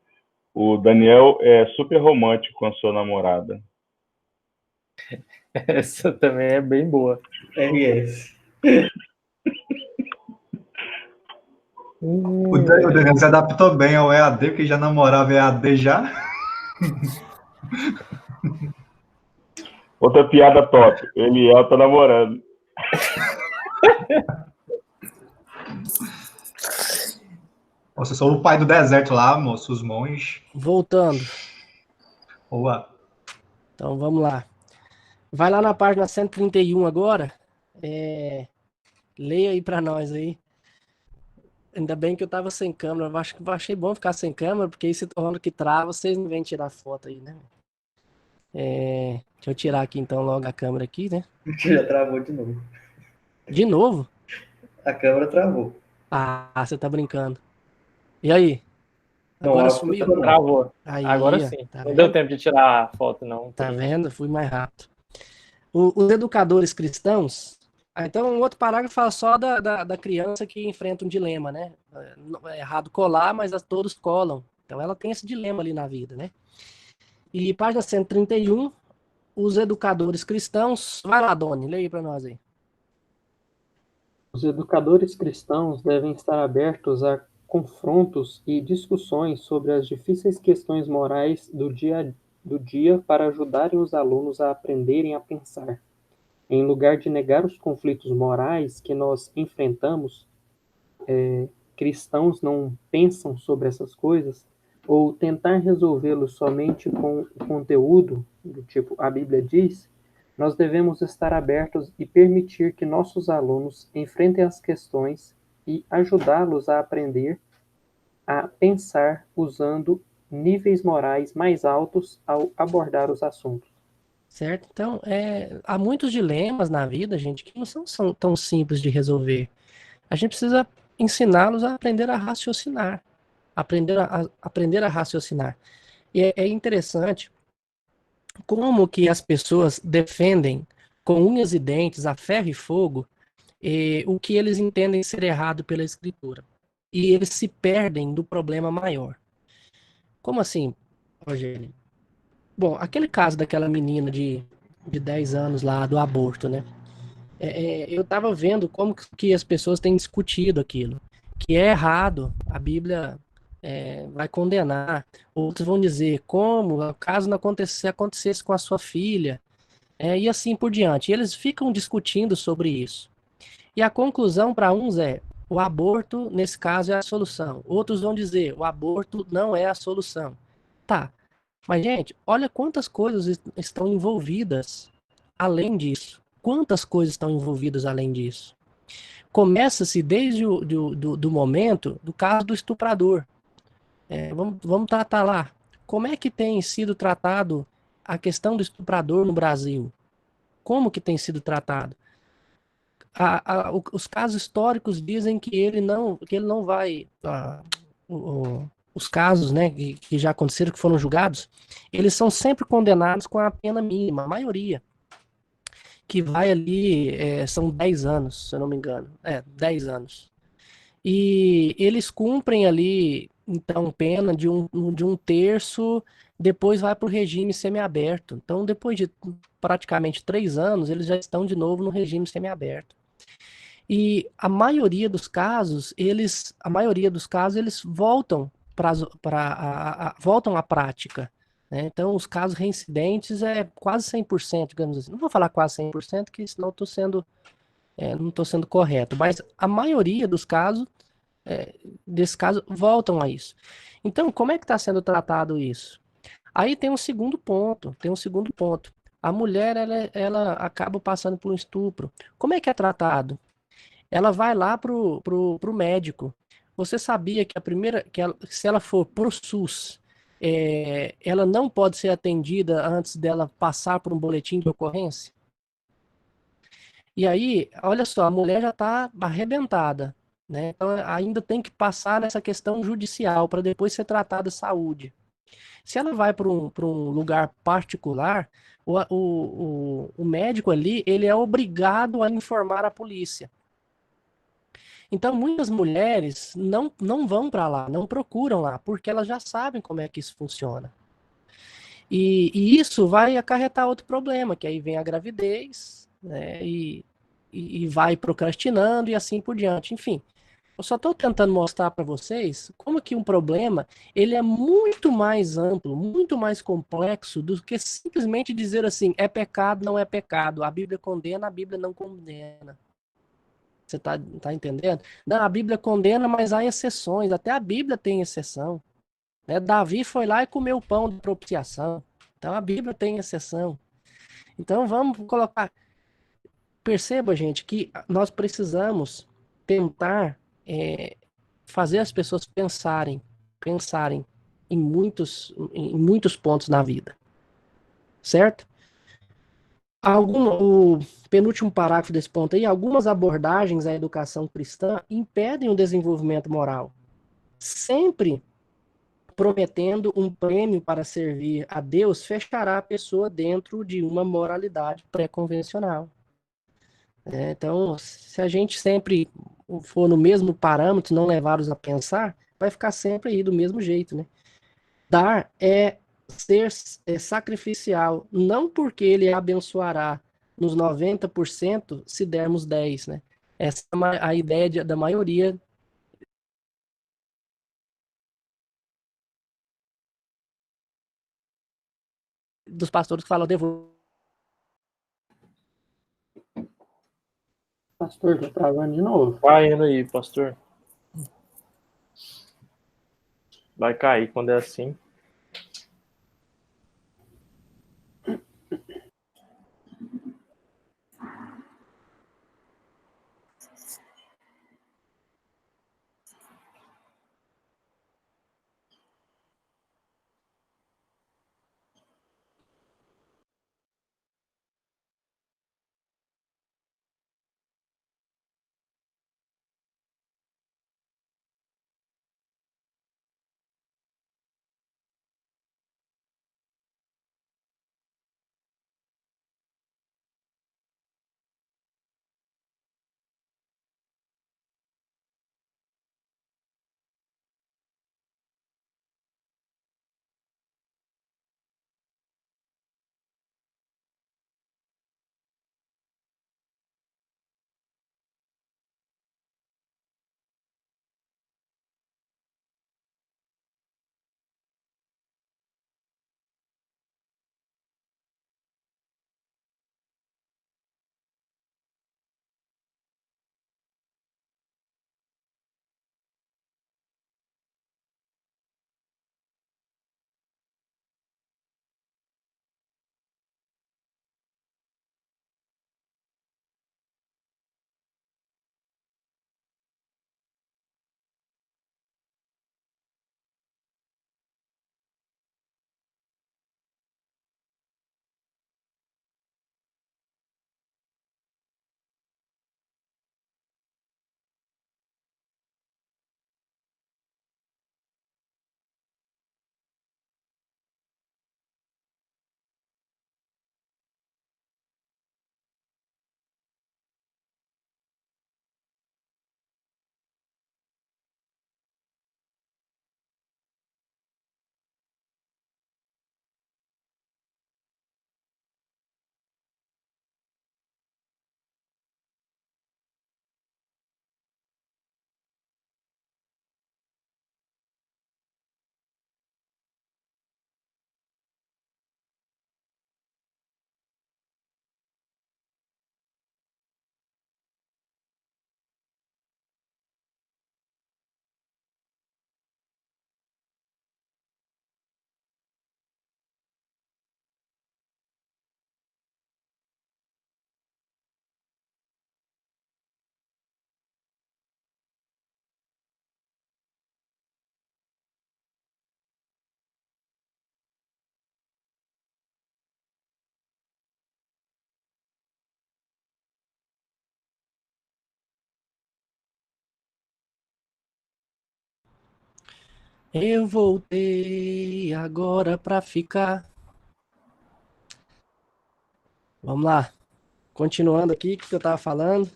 O Daniel é super romântico com a sua namorada. Essa também é bem boa. RS. O Daniel se adaptou bem ao EAD, porque já namorava EAD já. Outra piada top. Eliel tá namorando. Nossa, eu sou o pai do deserto lá, moço, os monges. Voltando. Boa. Então vamos lá. Vai lá na página 131 agora. Leia aí para nós aí. Ainda bem que eu tava sem câmera. Eu achei bom ficar sem câmera, porque aí se torna que trava, vocês não vêm tirar foto aí, né? Deixa eu tirar aqui então logo a câmera aqui, né? Já travou de novo. De novo? A câmera travou. Ah, você tá brincando. E aí? Não, Agora acho que sumiu? não. Travou. Aí, Agora ó, sim. tá Não vendo? deu tempo de tirar a foto, não. Tá vendo? Fui mais rápido. Os educadores cristãos. Então, um outro parágrafo fala só da criança que enfrenta um dilema, né? É errado colar, mas todos colam. Então, ela tem esse dilema ali na vida, né? E página 131, os educadores cristãos. Vai lá, Doni, leia aí para nós aí. Os educadores cristãos devem estar abertos a confrontos e discussões sobre as difíceis questões morais do dia para ajudarem os alunos a aprenderem a pensar. Em lugar de negar os conflitos morais que nós enfrentamos, cristãos não pensam sobre essas coisas, ou tentar resolvê-los somente com o conteúdo, do tipo a Bíblia diz, nós devemos estar abertos e permitir que nossos alunos enfrentem as questões e ajudá-los a aprender a pensar usando níveis morais mais altos ao abordar os assuntos. Certo? Então, há muitos dilemas na vida, gente, que não são tão simples de resolver. A gente precisa ensiná-los a aprender a raciocinar. Aprender a raciocinar. E é interessante como que as pessoas defendem com unhas e dentes, a ferro e fogo, o que eles entendem ser errado pela escritura. E eles se perdem do problema maior. Como assim, Rogério? Bom, aquele caso daquela menina de 10 anos lá, do aborto, né? Eu estava vendo como que as pessoas têm discutido aquilo. Que é errado, a Bíblia vai condenar. Outros vão dizer, como, caso não acontecesse com a sua filha, e assim por diante. E eles ficam discutindo sobre isso. E a conclusão para uns é, o aborto, nesse caso, é a solução. Outros vão dizer, o aborto não é a solução. Tá, mas gente, olha quantas coisas estão envolvidas além disso. Quantas coisas estão envolvidas além disso? Começa-se desde do momento do caso do estuprador. Vamos tratar lá. Como é que tem sido tratado a questão do estuprador no Brasil? Como que tem sido tratado? Os casos históricos dizem que ele não vai. Os casos, né, que já aconteceram, que foram julgados, eles são sempre condenados com a pena mínima, a maioria. Que vai ali, são 10 anos, se eu não me engano. 10 anos. E eles cumprem ali, então, pena de um terço, depois vai para o regime semiaberto. Então, depois de praticamente 3 anos, eles já estão de novo no regime semiaberto. E a maioria dos casos, eles voltam voltam à prática. Né? Então, os casos reincidentes é quase 100%, digamos assim. Não vou falar quase 100%, que senão não estou sendo correto. Mas a maioria dos casos, desses casos, voltam a isso. Então, como é que está sendo tratado isso? Aí tem um segundo ponto. A mulher, ela acaba passando por um estupro. Como é que é tratado? Ela vai lá pro médico. Você sabia que se ela for pro SUS, ela não pode ser atendida antes dela passar por um boletim de ocorrência? E aí, olha só, a mulher já está arrebentada. né? Então, ainda tem que passar nessa questão judicial para depois ser tratada a saúde. Se ela vai para um lugar particular, o médico ali, ele é obrigado a informar a polícia. Então, muitas mulheres não vão para lá, não procuram lá, porque elas já sabem como é que isso funciona. E isso vai acarretar outro problema, que aí vem a gravidez, né, e vai procrastinando e assim por diante. Enfim, eu só estou tentando mostrar para vocês como que um problema ele é muito mais amplo, muito mais complexo do que simplesmente dizer assim, é pecado, não é pecado. A Bíblia condena, a Bíblia não condena. Você tá entendendo? Não, a Bíblia condena, mas há exceções. Até a Bíblia tem exceção. Né? Davi foi lá e comeu o pão de propiciação. Então a Bíblia tem exceção. Então vamos colocar. Perceba, gente, que nós precisamos tentar fazer as pessoas pensarem em muitos pontos na vida, certo? O penúltimo parágrafo desse ponto aí, algumas abordagens à educação cristã impedem o desenvolvimento moral, sempre prometendo um prêmio para servir a Deus, fechará a pessoa dentro de uma moralidade pré-convencional. Então, se a gente sempre for no mesmo parâmetro, não levar-os a pensar, vai ficar sempre aí do mesmo jeito, né? Dar é ser sacrificial, não porque ele abençoará nos 90% se dermos 10, né? Essa é a ideia da maioria dos pastores que falam, devo. Pastor, tá travando de novo. Vai indo aí, pastor. Vai cair quando é assim. Eu voltei agora pra ficar. Vamos lá. Continuando aqui, o que eu tava falando?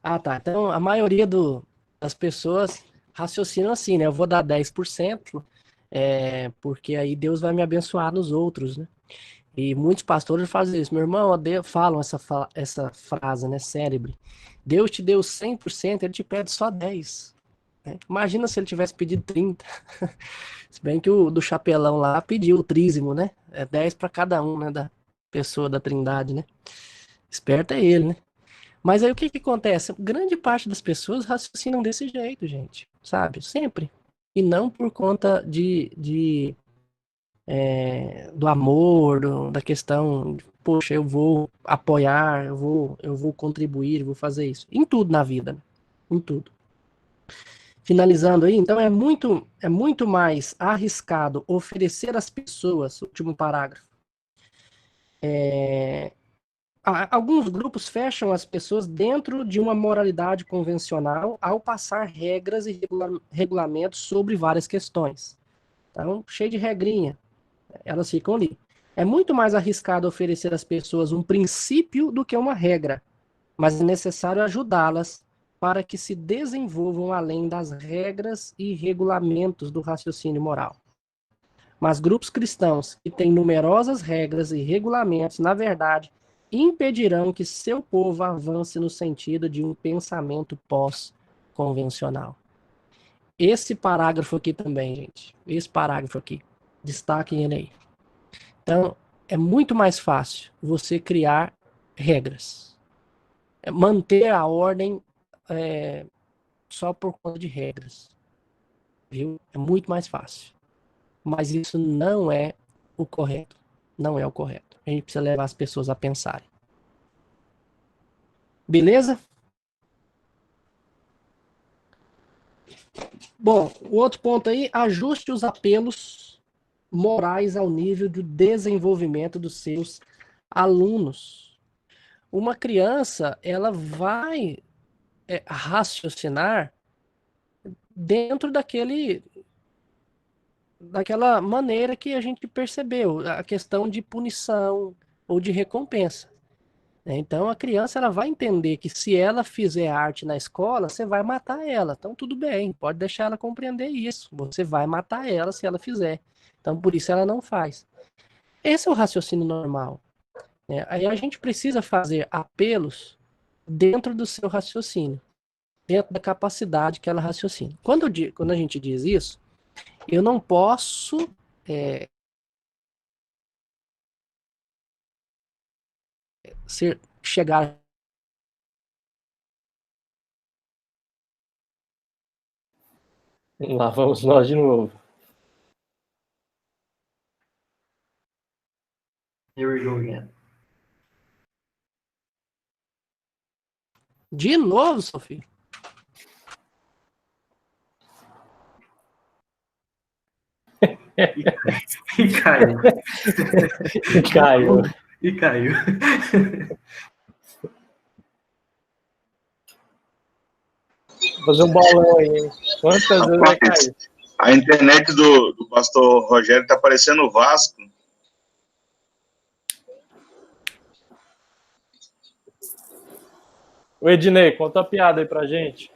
Ah, tá. Então, a maioria das pessoas raciocinam assim, né? Eu vou dar 10%, porque aí Deus vai me abençoar nos outros, né? E muitos pastores fazem isso. Meu irmão, falam essa frase, né? Célebre. Deus te deu 100%, ele te pede só 10%. Né? Imagina se ele tivesse pedido 30%. Se bem que o do chapelão lá pediu o trízimo, né? É 10 para cada um, né? Da pessoa da Trindade, né? Esperto é ele, né? Mas aí o que que acontece? Grande parte das pessoas raciocinam desse jeito, gente. Sabe? Sempre. E não por conta do amor, da questão, poxa, eu vou apoiar, eu vou contribuir, eu vou fazer isso. Em tudo na vida, né? Em tudo. Finalizando aí, então é muito mais arriscado oferecer às pessoas, último parágrafo. Alguns grupos fecham as pessoas dentro de uma moralidade convencional ao passar regras e regulamentos sobre várias questões. Então, cheio de regrinha, elas ficam ali. É muito mais arriscado oferecer às pessoas um princípio do que uma regra, mas é necessário ajudá-las para que se desenvolvam além das regras e regulamentos do raciocínio moral. Mas grupos cristãos que têm numerosas regras e regulamentos, na verdade, impedirão que seu povo avance no sentido de um pensamento pós-convencional. Esse parágrafo aqui também, gente. Esse parágrafo aqui. Destaquem ele aí. Então, é muito mais fácil você criar regras. Manter a ordem só por conta de regras. Viu? É muito mais fácil. Mas isso não é o correto. Não é o correto. A gente precisa levar as pessoas a pensarem. Beleza? Bom, o outro ponto aí, ajuste os apelos morais ao nível do desenvolvimento dos seus alunos. Uma criança, ela vai raciocinar dentro daquela maneira que a gente percebeu, a questão de punição ou de recompensa. Então a criança ela vai entender que se ela fizer arte na escola, você vai matar ela. Então tudo bem, pode deixar ela compreender isso. Você vai matar ela se ela fizer. Então por isso ela não faz. Esse é o raciocínio normal. Aí a gente precisa fazer apelos dentro do seu raciocínio, dentro da capacidade que ela raciocina. Quando a gente diz isso, eu não posso chegar. Lá vamos nós de novo. Here we go again. De novo, Sofia? E caiu. Caiu. E caiu. Vou fazer um bolão aí, hein? Quantas vezes vai cair? A internet do pastor Rogério tá parecendo o Vasco. O Ednei, conta a piada aí pra gente.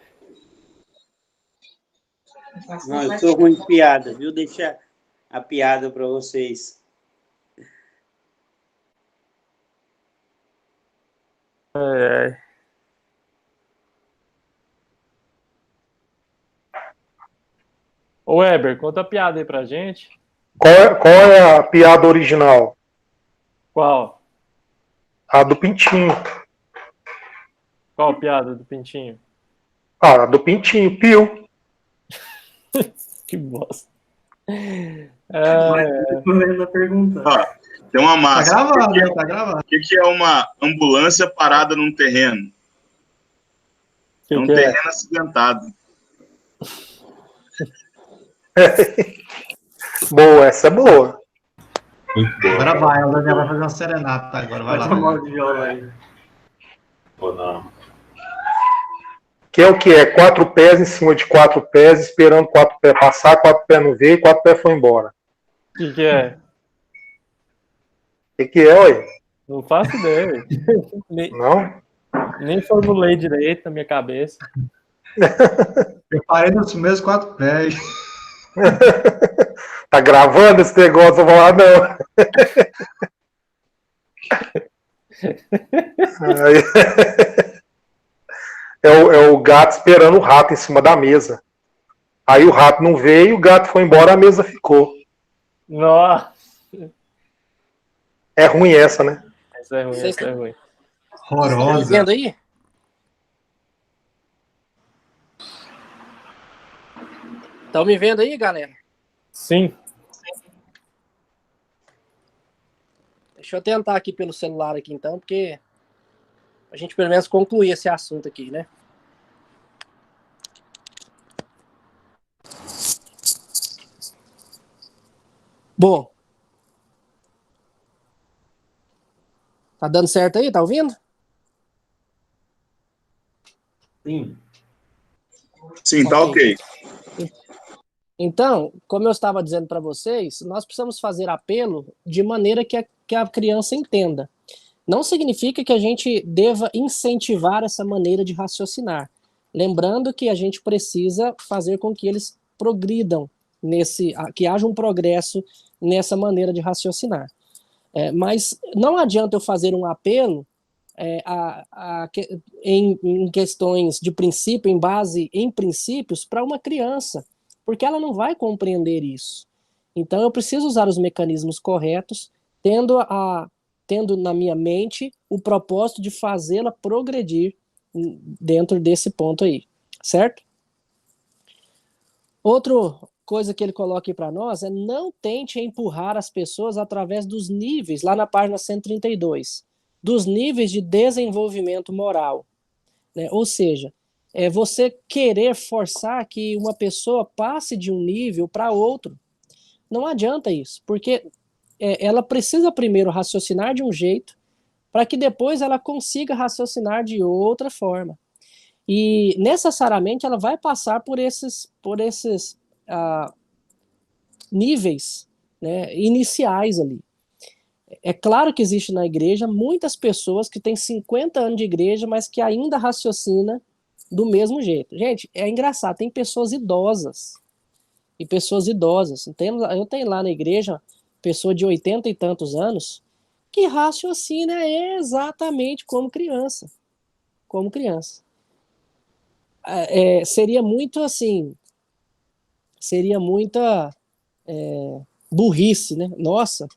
Não, eu sou ruim de piada, viu? Deixa a piada para vocês. Ô, Weber, conta a piada aí pra gente. Qual é a piada original? Qual? A do Pintinho. Qual a piada do Pintinho? Ah, a do Pintinho, Pio. Que bosta. Respondendo a pergunta. Tem uma massa. Tá gravado, né? Tá gravado. O que é uma ambulância parada num terreno? É um terreno acidentado. Boa, essa é boa. Muito boa. Agora vai, a Daniela vai fazer uma serenata agora. Vai lá. Tomar de viola aí. Ou não. Que é o que é? 4 pés em cima de 4 pés, esperando 4 pés passar, 4 pés não veio, 4 pés foi embora. O que é? O que é, ué? Não faço ideia. Não? Nem formulei direito na minha cabeça. Eu parei nos meus 4 pés. Tá gravando esse negócio? Eu vou lá, não. É o gato esperando o rato em cima da mesa. Aí o rato não veio, o gato foi embora, a mesa ficou. Nossa. É ruim essa, né? Essa é ruim, essa é ruim. Horrorosa. Estão me vendo aí? Estão me vendo aí, galera? Sim. Deixa eu tentar aqui pelo celular aqui, então, porque a gente pelo menos concluir esse assunto aqui, né? Bom. Tá dando certo aí? Tá ouvindo? Sim. Sim, tá ok. Então, como eu estava dizendo para vocês, nós precisamos fazer apelo de maneira que a criança entenda. Não significa que a gente deva incentivar essa maneira de raciocinar. Lembrando que a gente precisa fazer com que eles progridam, que haja um progresso nessa maneira de raciocinar. Mas não adianta eu fazer um apelo em questões de princípio, em base em princípios, para uma criança, porque ela não vai compreender isso. Então eu preciso usar os mecanismos corretos, tendo na minha mente o propósito de fazê-la progredir dentro desse ponto aí, certo? Outra coisa que ele coloca aí para nós é: não tente empurrar as pessoas através dos níveis, lá na página 132, dos níveis de desenvolvimento moral, né? Ou seja, é você querer forçar que uma pessoa passe de um nível para outro. Não adianta isso, porque ela precisa primeiro raciocinar de um jeito para que depois ela consiga raciocinar de outra forma. E necessariamente ela vai passar por esses níveis, né, iniciais ali. É claro que existe na igreja muitas pessoas que têm 50 anos de igreja, mas que ainda raciocina do mesmo jeito. Gente, é engraçado, tem pessoas idosas e pessoas idosas. Eu tenho lá na igreja pessoa de 80 e tantos anos que raciocina exatamente como criança. Como criança. Seria muito assim, seria muita burrice, né? Nossa,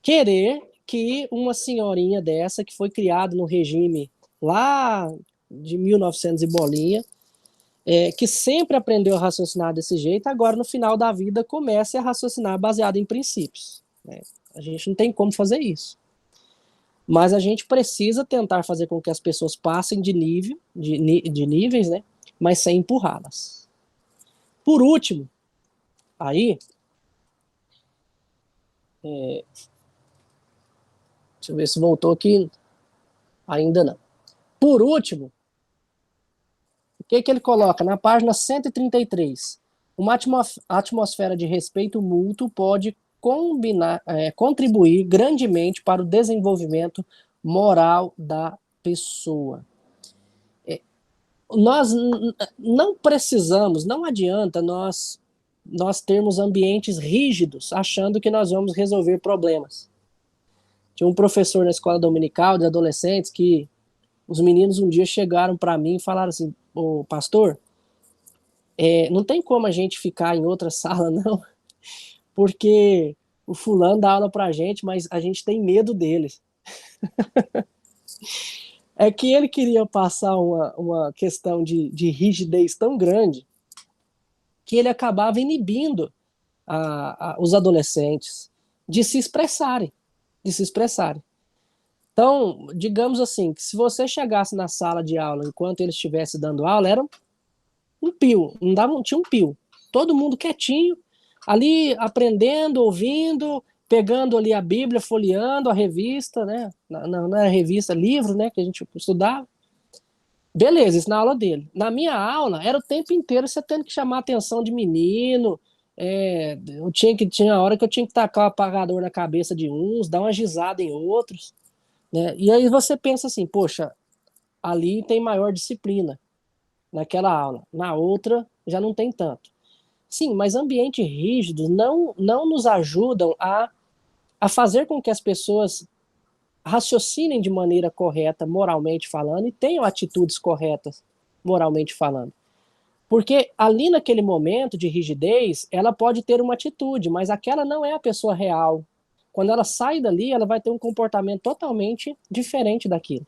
querer que uma senhorinha dessa, que foi criada no regime lá de 1900 e bolinha, que sempre aprendeu a raciocinar desse jeito, agora no final da vida comece a raciocinar baseado em princípios, né? A gente não tem como fazer isso. Mas a gente precisa tentar fazer com que as pessoas passem de níveis, né? Mas sem empurrá-las. Por último, aí, deixa eu ver se voltou aqui. Ainda não. Por último, o que ele coloca? Na página 133, uma atmosfera de respeito mútuo pode contribuir grandemente para o desenvolvimento moral da pessoa. Nós não precisamos, não adianta nós termos ambientes rígidos achando que nós vamos resolver problemas. Tinha um professor na escola dominical de adolescentes que os meninos um dia chegaram para mim e falaram assim: ô pastor, não tem como a gente ficar em outra sala não, porque o fulano dá aula pra gente, mas a gente tem medo deles. É que ele queria passar uma questão de rigidez tão grande que ele acabava inibindo os adolescentes de se expressarem. Então, digamos assim, que se você chegasse na sala de aula enquanto ele estivesse dando aula, era um pio, tinha um pio. Todo mundo quietinho, ali aprendendo, ouvindo, pegando ali a Bíblia, folheando a revista, né? Não era revista, livro, né? Que a gente estudava. Beleza, isso na aula dele. Na minha aula, era o tempo inteiro você tendo que chamar a atenção de menino. Tinha hora que eu tinha que tacar o apagador na cabeça de uns, dar uma gisada em outros, né? E aí você pensa assim, poxa, ali tem maior disciplina naquela aula. Na outra, já não tem tanto. Sim, mas ambientes rígidos não nos ajudam a fazer com que as pessoas raciocinem de maneira correta, moralmente falando, e tenham atitudes corretas, moralmente falando. Porque ali naquele momento de rigidez, ela pode ter uma atitude, mas aquela não é a pessoa real. Quando ela sai dali, ela vai ter um comportamento totalmente diferente daquilo.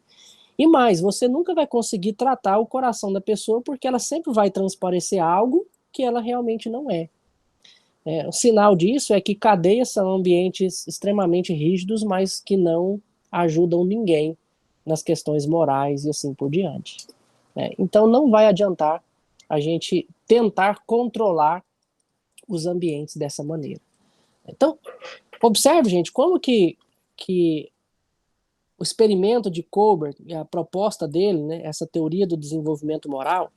E mais, você nunca vai conseguir tratar o coração da pessoa, porque ela sempre vai transparecer algo que ela realmente não é. O sinal disso é que cadeias são ambientes extremamente rígidos, mas que não ajudam ninguém nas questões morais e assim por diante. Então não vai adiantar a gente tentar controlar os ambientes dessa maneira. Então, observe, gente, como que o experimento de Colbert, a proposta dele, né, essa teoria do desenvolvimento moral,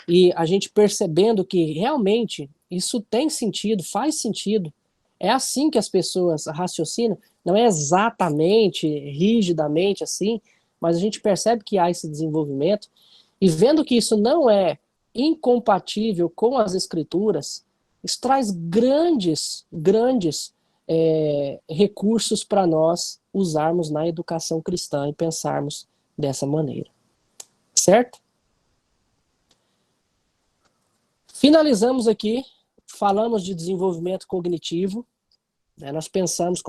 e a gente percebendo que realmente isso tem sentido, faz sentido, é assim que as pessoas raciocinam, não é exatamente, rigidamente assim, mas a gente percebe que há esse desenvolvimento, e vendo que isso não é incompatível com as escrituras, isso traz grandes recursos para nós usarmos na educação cristã e pensarmos dessa maneira. Certo? Finalizamos aqui, falamos de desenvolvimento cognitivo, nós pensamos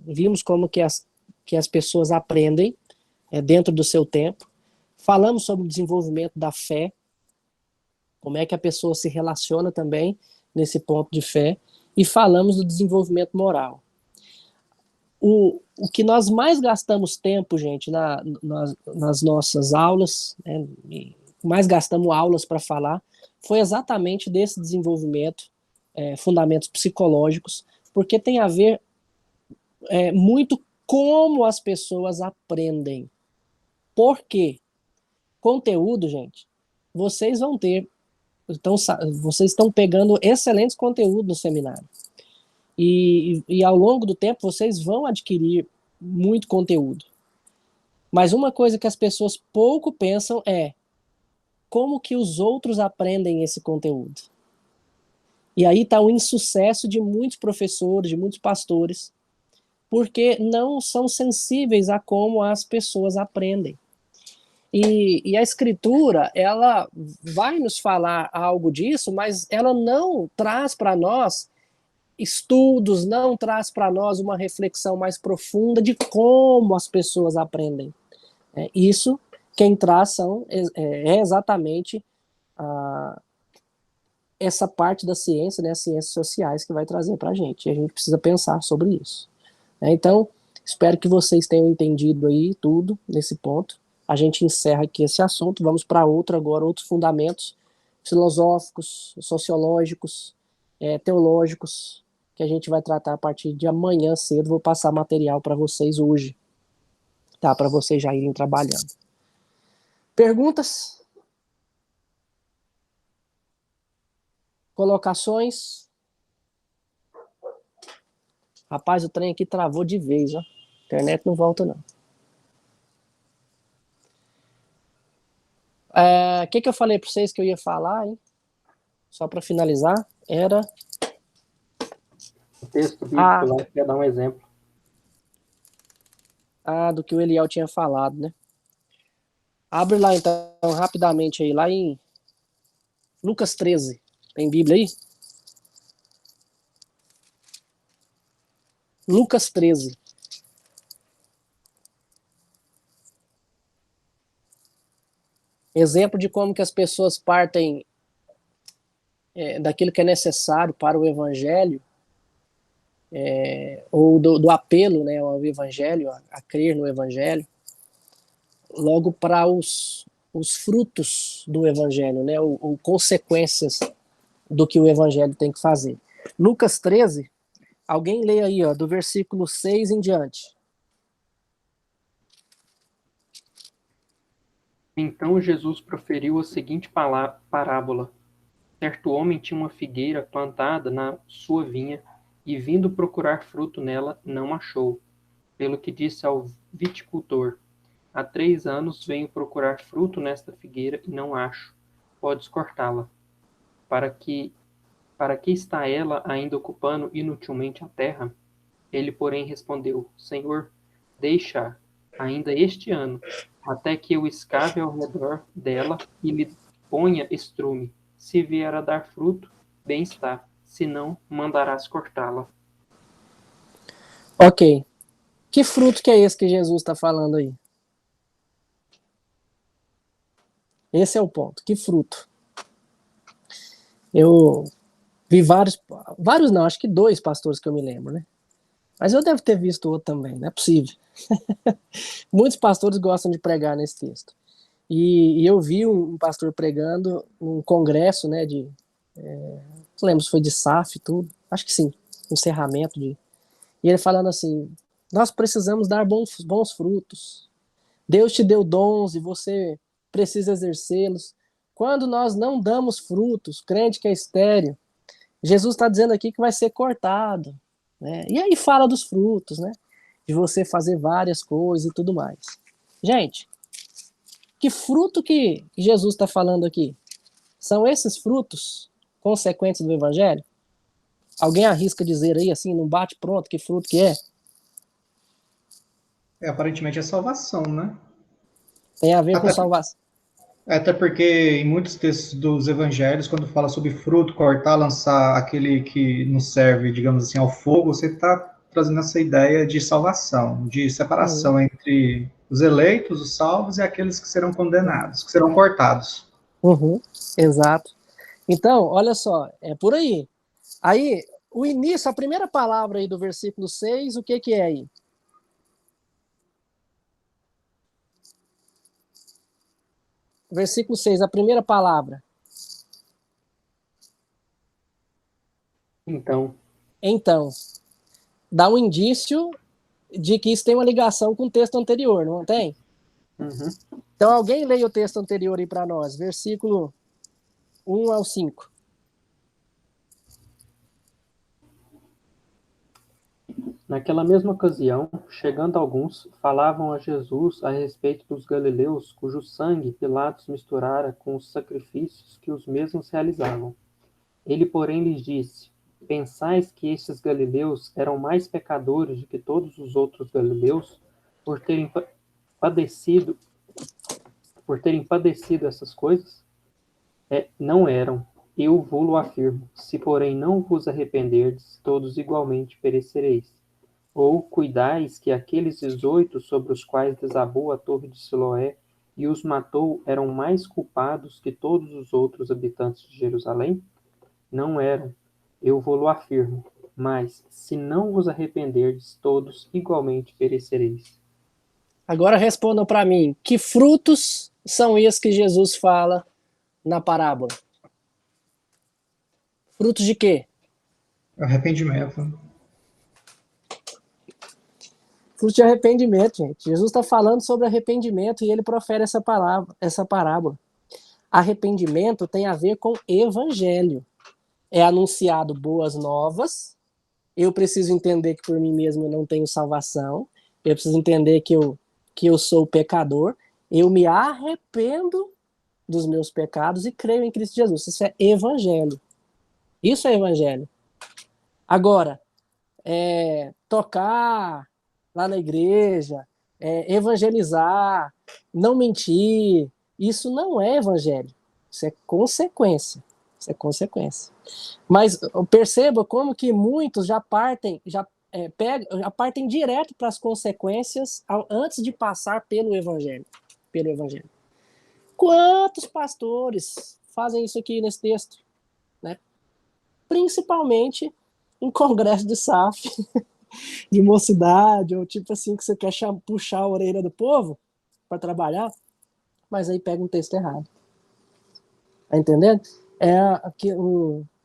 vimos como que as pessoas aprendem dentro do seu tempo, falamos sobre o desenvolvimento da fé, como é que a pessoa se relaciona também nesse ponto de fé, e falamos do desenvolvimento moral. O que nós mais gastamos tempo, gente, nas nossas aulas, mais gastamos aulas para falar, foi exatamente desse desenvolvimento, fundamentos psicológicos, porque tem a ver muito como as pessoas aprendem. Por quê? Conteúdo, gente, vocês vão ter, vocês estão pegando excelentes conteúdos no seminário. E ao longo do tempo vocês vão adquirir muito conteúdo. Mas uma coisa que as pessoas pouco pensam é como que os outros aprendem esse conteúdo. E aí está o insucesso de muitos professores, de muitos pastores, porque não são sensíveis a como as pessoas aprendem. E a escritura, ela vai nos falar algo disso, mas ela não traz para nós estudos, não traz para nós uma reflexão mais profunda de como as pessoas aprendem. Isso, quem traz é exatamente essa parte da ciência, né, as ciências sociais, que vai trazer para a gente. E a gente precisa pensar sobre isso. Então, espero que vocês tenham entendido aí tudo nesse ponto. A gente encerra aqui esse assunto, vamos para outros fundamentos filosóficos, sociológicos, teológicos, que a gente vai tratar a partir de amanhã cedo. Vou passar material para vocês hoje, tá? Para vocês já irem trabalhando. Perguntas? Colocações? Rapaz, o trem aqui travou de vez, ó. A internet não volta, não. O que eu falei para vocês que eu ia falar, hein? Só para finalizar, era... O texto bíblico lá, quer dar um exemplo. Do que o Eliel tinha falado, né? Abre lá, então, rapidamente aí, lá em Lucas 13. Tem Bíblia aí? Lucas 13. Exemplo de como que as pessoas partem daquilo que é necessário para o evangelho, ou do apelo, né, ao evangelho, a crer no evangelho, logo para os frutos do evangelho, né, ou consequências do que o evangelho tem que fazer. Lucas 13, alguém lê aí, ó, do versículo 6 em diante. Então Jesus proferiu a seguinte parábola. Certo homem tinha uma figueira plantada na sua vinha, e vindo procurar fruto nela, não achou. Pelo que disse ao viticultor: há 3 anos venho procurar fruto nesta figueira e não acho. Podes cortá-la. Para que está ela ainda ocupando inutilmente a terra? Ele, porém, respondeu: Senhor, deixa ainda este ano, até que eu escave ao redor dela e lhe ponha estrume. Se vier a dar fruto, bem está. Se não, mandarás cortá-la. Ok. Que fruto que é esse que Jesus está falando aí? Esse é o ponto. Que fruto? Eu vi vários não, acho que 2 pastores que eu me lembro, né? Mas eu devo ter visto outro também, não é possível. Muitos pastores gostam de pregar nesse texto. E eu vi um pastor pregando num congresso, né, não lembro se foi de SAF e tudo, acho que sim, encerramento e ele falando assim: nós precisamos dar bons frutos. Deus te deu dons e você precisa exercê-los. Quando nós não damos frutos, crente que é estéril, Jesus está dizendo aqui que vai ser cortado, né? E aí fala dos frutos, né? De você fazer várias coisas e tudo mais. Gente, que fruto que Jesus está falando aqui? São esses frutos consequentes do Evangelho? Alguém arrisca dizer aí, assim, num bate-pronto, que fruto que é? Aparentemente é salvação, né? Tem a ver com salvação. Até porque em muitos textos dos evangelhos, quando fala sobre fruto, cortar, lançar aquele que nos serve, digamos assim, ao fogo, você está trazendo essa ideia de salvação, de separação entre os eleitos, os salvos, e aqueles que serão condenados, que serão cortados. Exato. Então, olha só, é por aí. Aí, o início, a primeira palavra aí do versículo 6, o que é aí? Versículo 6, a primeira palavra. Então. Dá um indício de que isso tem uma ligação com o texto anterior, não tem? Então, alguém leia o texto anterior aí para nós, versículo 1 ao 5. Naquela mesma ocasião, chegando alguns, falavam a Jesus a respeito dos galileus, cujo sangue Pilatos misturara com os sacrifícios que os mesmos realizavam. Ele, porém, lhes disse: pensais que estes galileus eram mais pecadores do que todos os outros galileus, por terem padecido essas coisas? Não eram, eu vô-lo afirmo. Se, porém, não vos arrependerdes, todos igualmente perecereis. Ou cuidais que aqueles 18 sobre os quais desabou a torre de Siloé e os matou eram mais culpados que todos os outros habitantes de Jerusalém? Não eram, eu vô-lo afirmo. Mas, se não vos arrependerdes, todos igualmente perecereis. Agora respondam para mim, que frutos são esses que Jesus fala na parábola? Frutos de quê? Arrependimento. Fruto de arrependimento, gente. Jesus está falando sobre arrependimento e ele profere essa parábola. Arrependimento tem a ver com evangelho. É anunciado boas novas. Eu preciso entender que por mim mesmo eu não tenho salvação. Eu preciso entender que eu sou pecador. Eu me arrependo dos meus pecados e creio em Cristo Jesus. Isso é evangelho. Isso é evangelho. Agora, tocar lá na igreja, evangelizar, não mentir, isso não é evangelho. Isso é consequência. Isso é consequência. Mas perceba como que muitos já partem direto para as consequências antes de passar pelo evangelho. Quantos pastores fazem isso aqui nesse texto? Né? Principalmente em congresso de SAF, de mocidade, ou tipo assim, que você quer puxar a orelha do povo para trabalhar, mas aí pega um texto errado. Tá entendendo?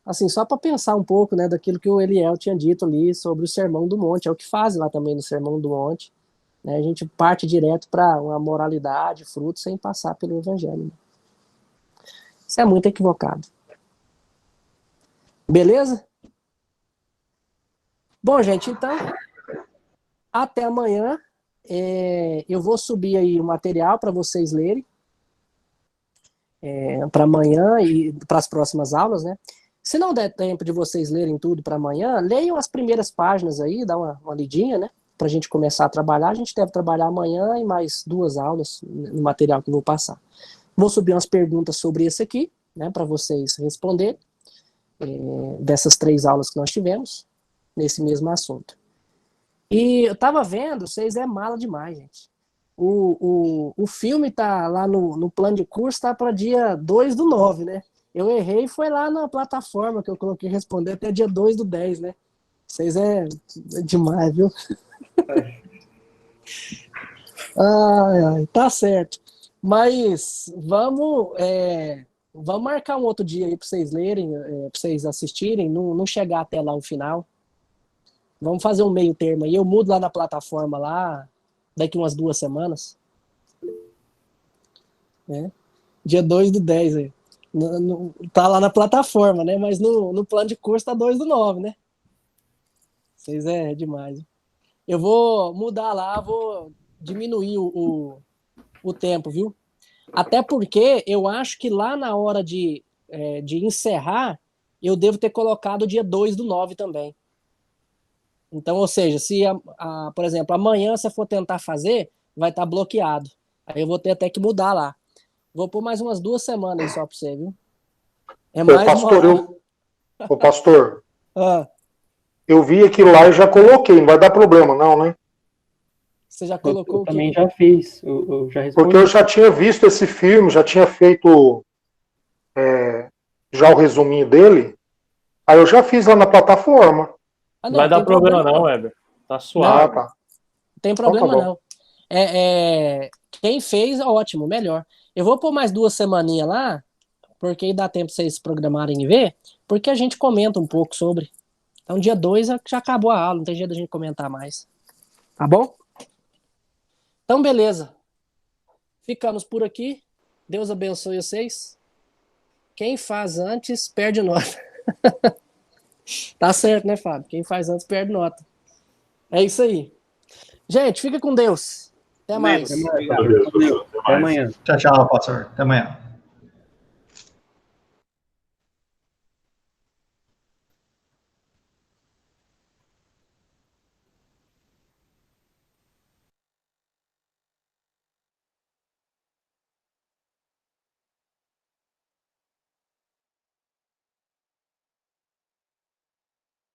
Assim, só para pensar um pouco, né, daquilo que o Eliel tinha dito ali sobre o Sermão do Monte, é o que faz lá também no Sermão do Monte, né? A gente parte direto para uma moralidade, fruto, sem passar pelo evangelho. Isso é muito equivocado. Beleza? Bom, gente, então, até amanhã. Eu vou subir aí o material para vocês lerem. Para amanhã e para as próximas aulas, né? Se não der tempo de vocês lerem tudo para amanhã, leiam as primeiras páginas aí, dá uma lidinha, né? Para a gente começar a trabalhar. A gente deve trabalhar amanhã e mais 2 aulas no material que eu vou passar. Vou subir umas perguntas sobre esse aqui, né? Para vocês responderem, dessas 3 aulas que nós tivemos, nesse mesmo assunto. E eu tava vendo, vocês é mala demais, gente. O filme tá lá no plano de curso, tá para dia 2/9, né? Eu errei, foi lá na plataforma que eu coloquei responder até dia 2/10, né? Vocês é demais, viu? Ai, tá certo. Mas vamos marcar um outro dia aí para vocês lerem, para vocês assistirem, não chegar até lá o final. Vamos fazer um meio termo aí. Eu mudo lá na plataforma lá, daqui umas 2 semanas. Dia 2/10 aí. Tá lá na plataforma, né? Mas no plano de curso tá 2/9, né? Vocês é demais. Eu vou mudar lá, vou diminuir o tempo, viu? Até porque eu acho que lá na hora de encerrar, eu devo ter colocado dia 2/9 também. Então, ou seja, se, por exemplo, amanhã você for tentar fazer, vai estar bloqueado. Aí eu vou ter até que mudar lá. Vou pôr mais umas 2 semanas aí só para você, viu? Pastor, Ah, eu vi aquilo lá e já coloquei, não vai dar problema não, né? você já colocou o quê? Também já fiz, eu já respondi. Porque eu já tinha visto esse filme, já tinha feito já o resuminho dele, aí eu já fiz lá na plataforma. Não vai dar problema não, Weber. Tá suave. Tá. Não tem problema Então tá não. Quem fez, ótimo, melhor. Eu vou pôr mais 2 semaninhas lá, porque aí dá tempo pra vocês se programarem e ver, porque a gente comenta um pouco sobre. Então, dia 2 já acabou a aula, não tem jeito da gente comentar mais. Tá bom? Então, beleza. Ficamos por aqui. Deus abençoe vocês. Quem faz antes, perde nota. Tá certo, né, Fábio? Quem faz antes, perde nota. É isso aí. Gente, fica com Deus. Até mais. Até amanhã. Tchau, pastor. Até amanhã.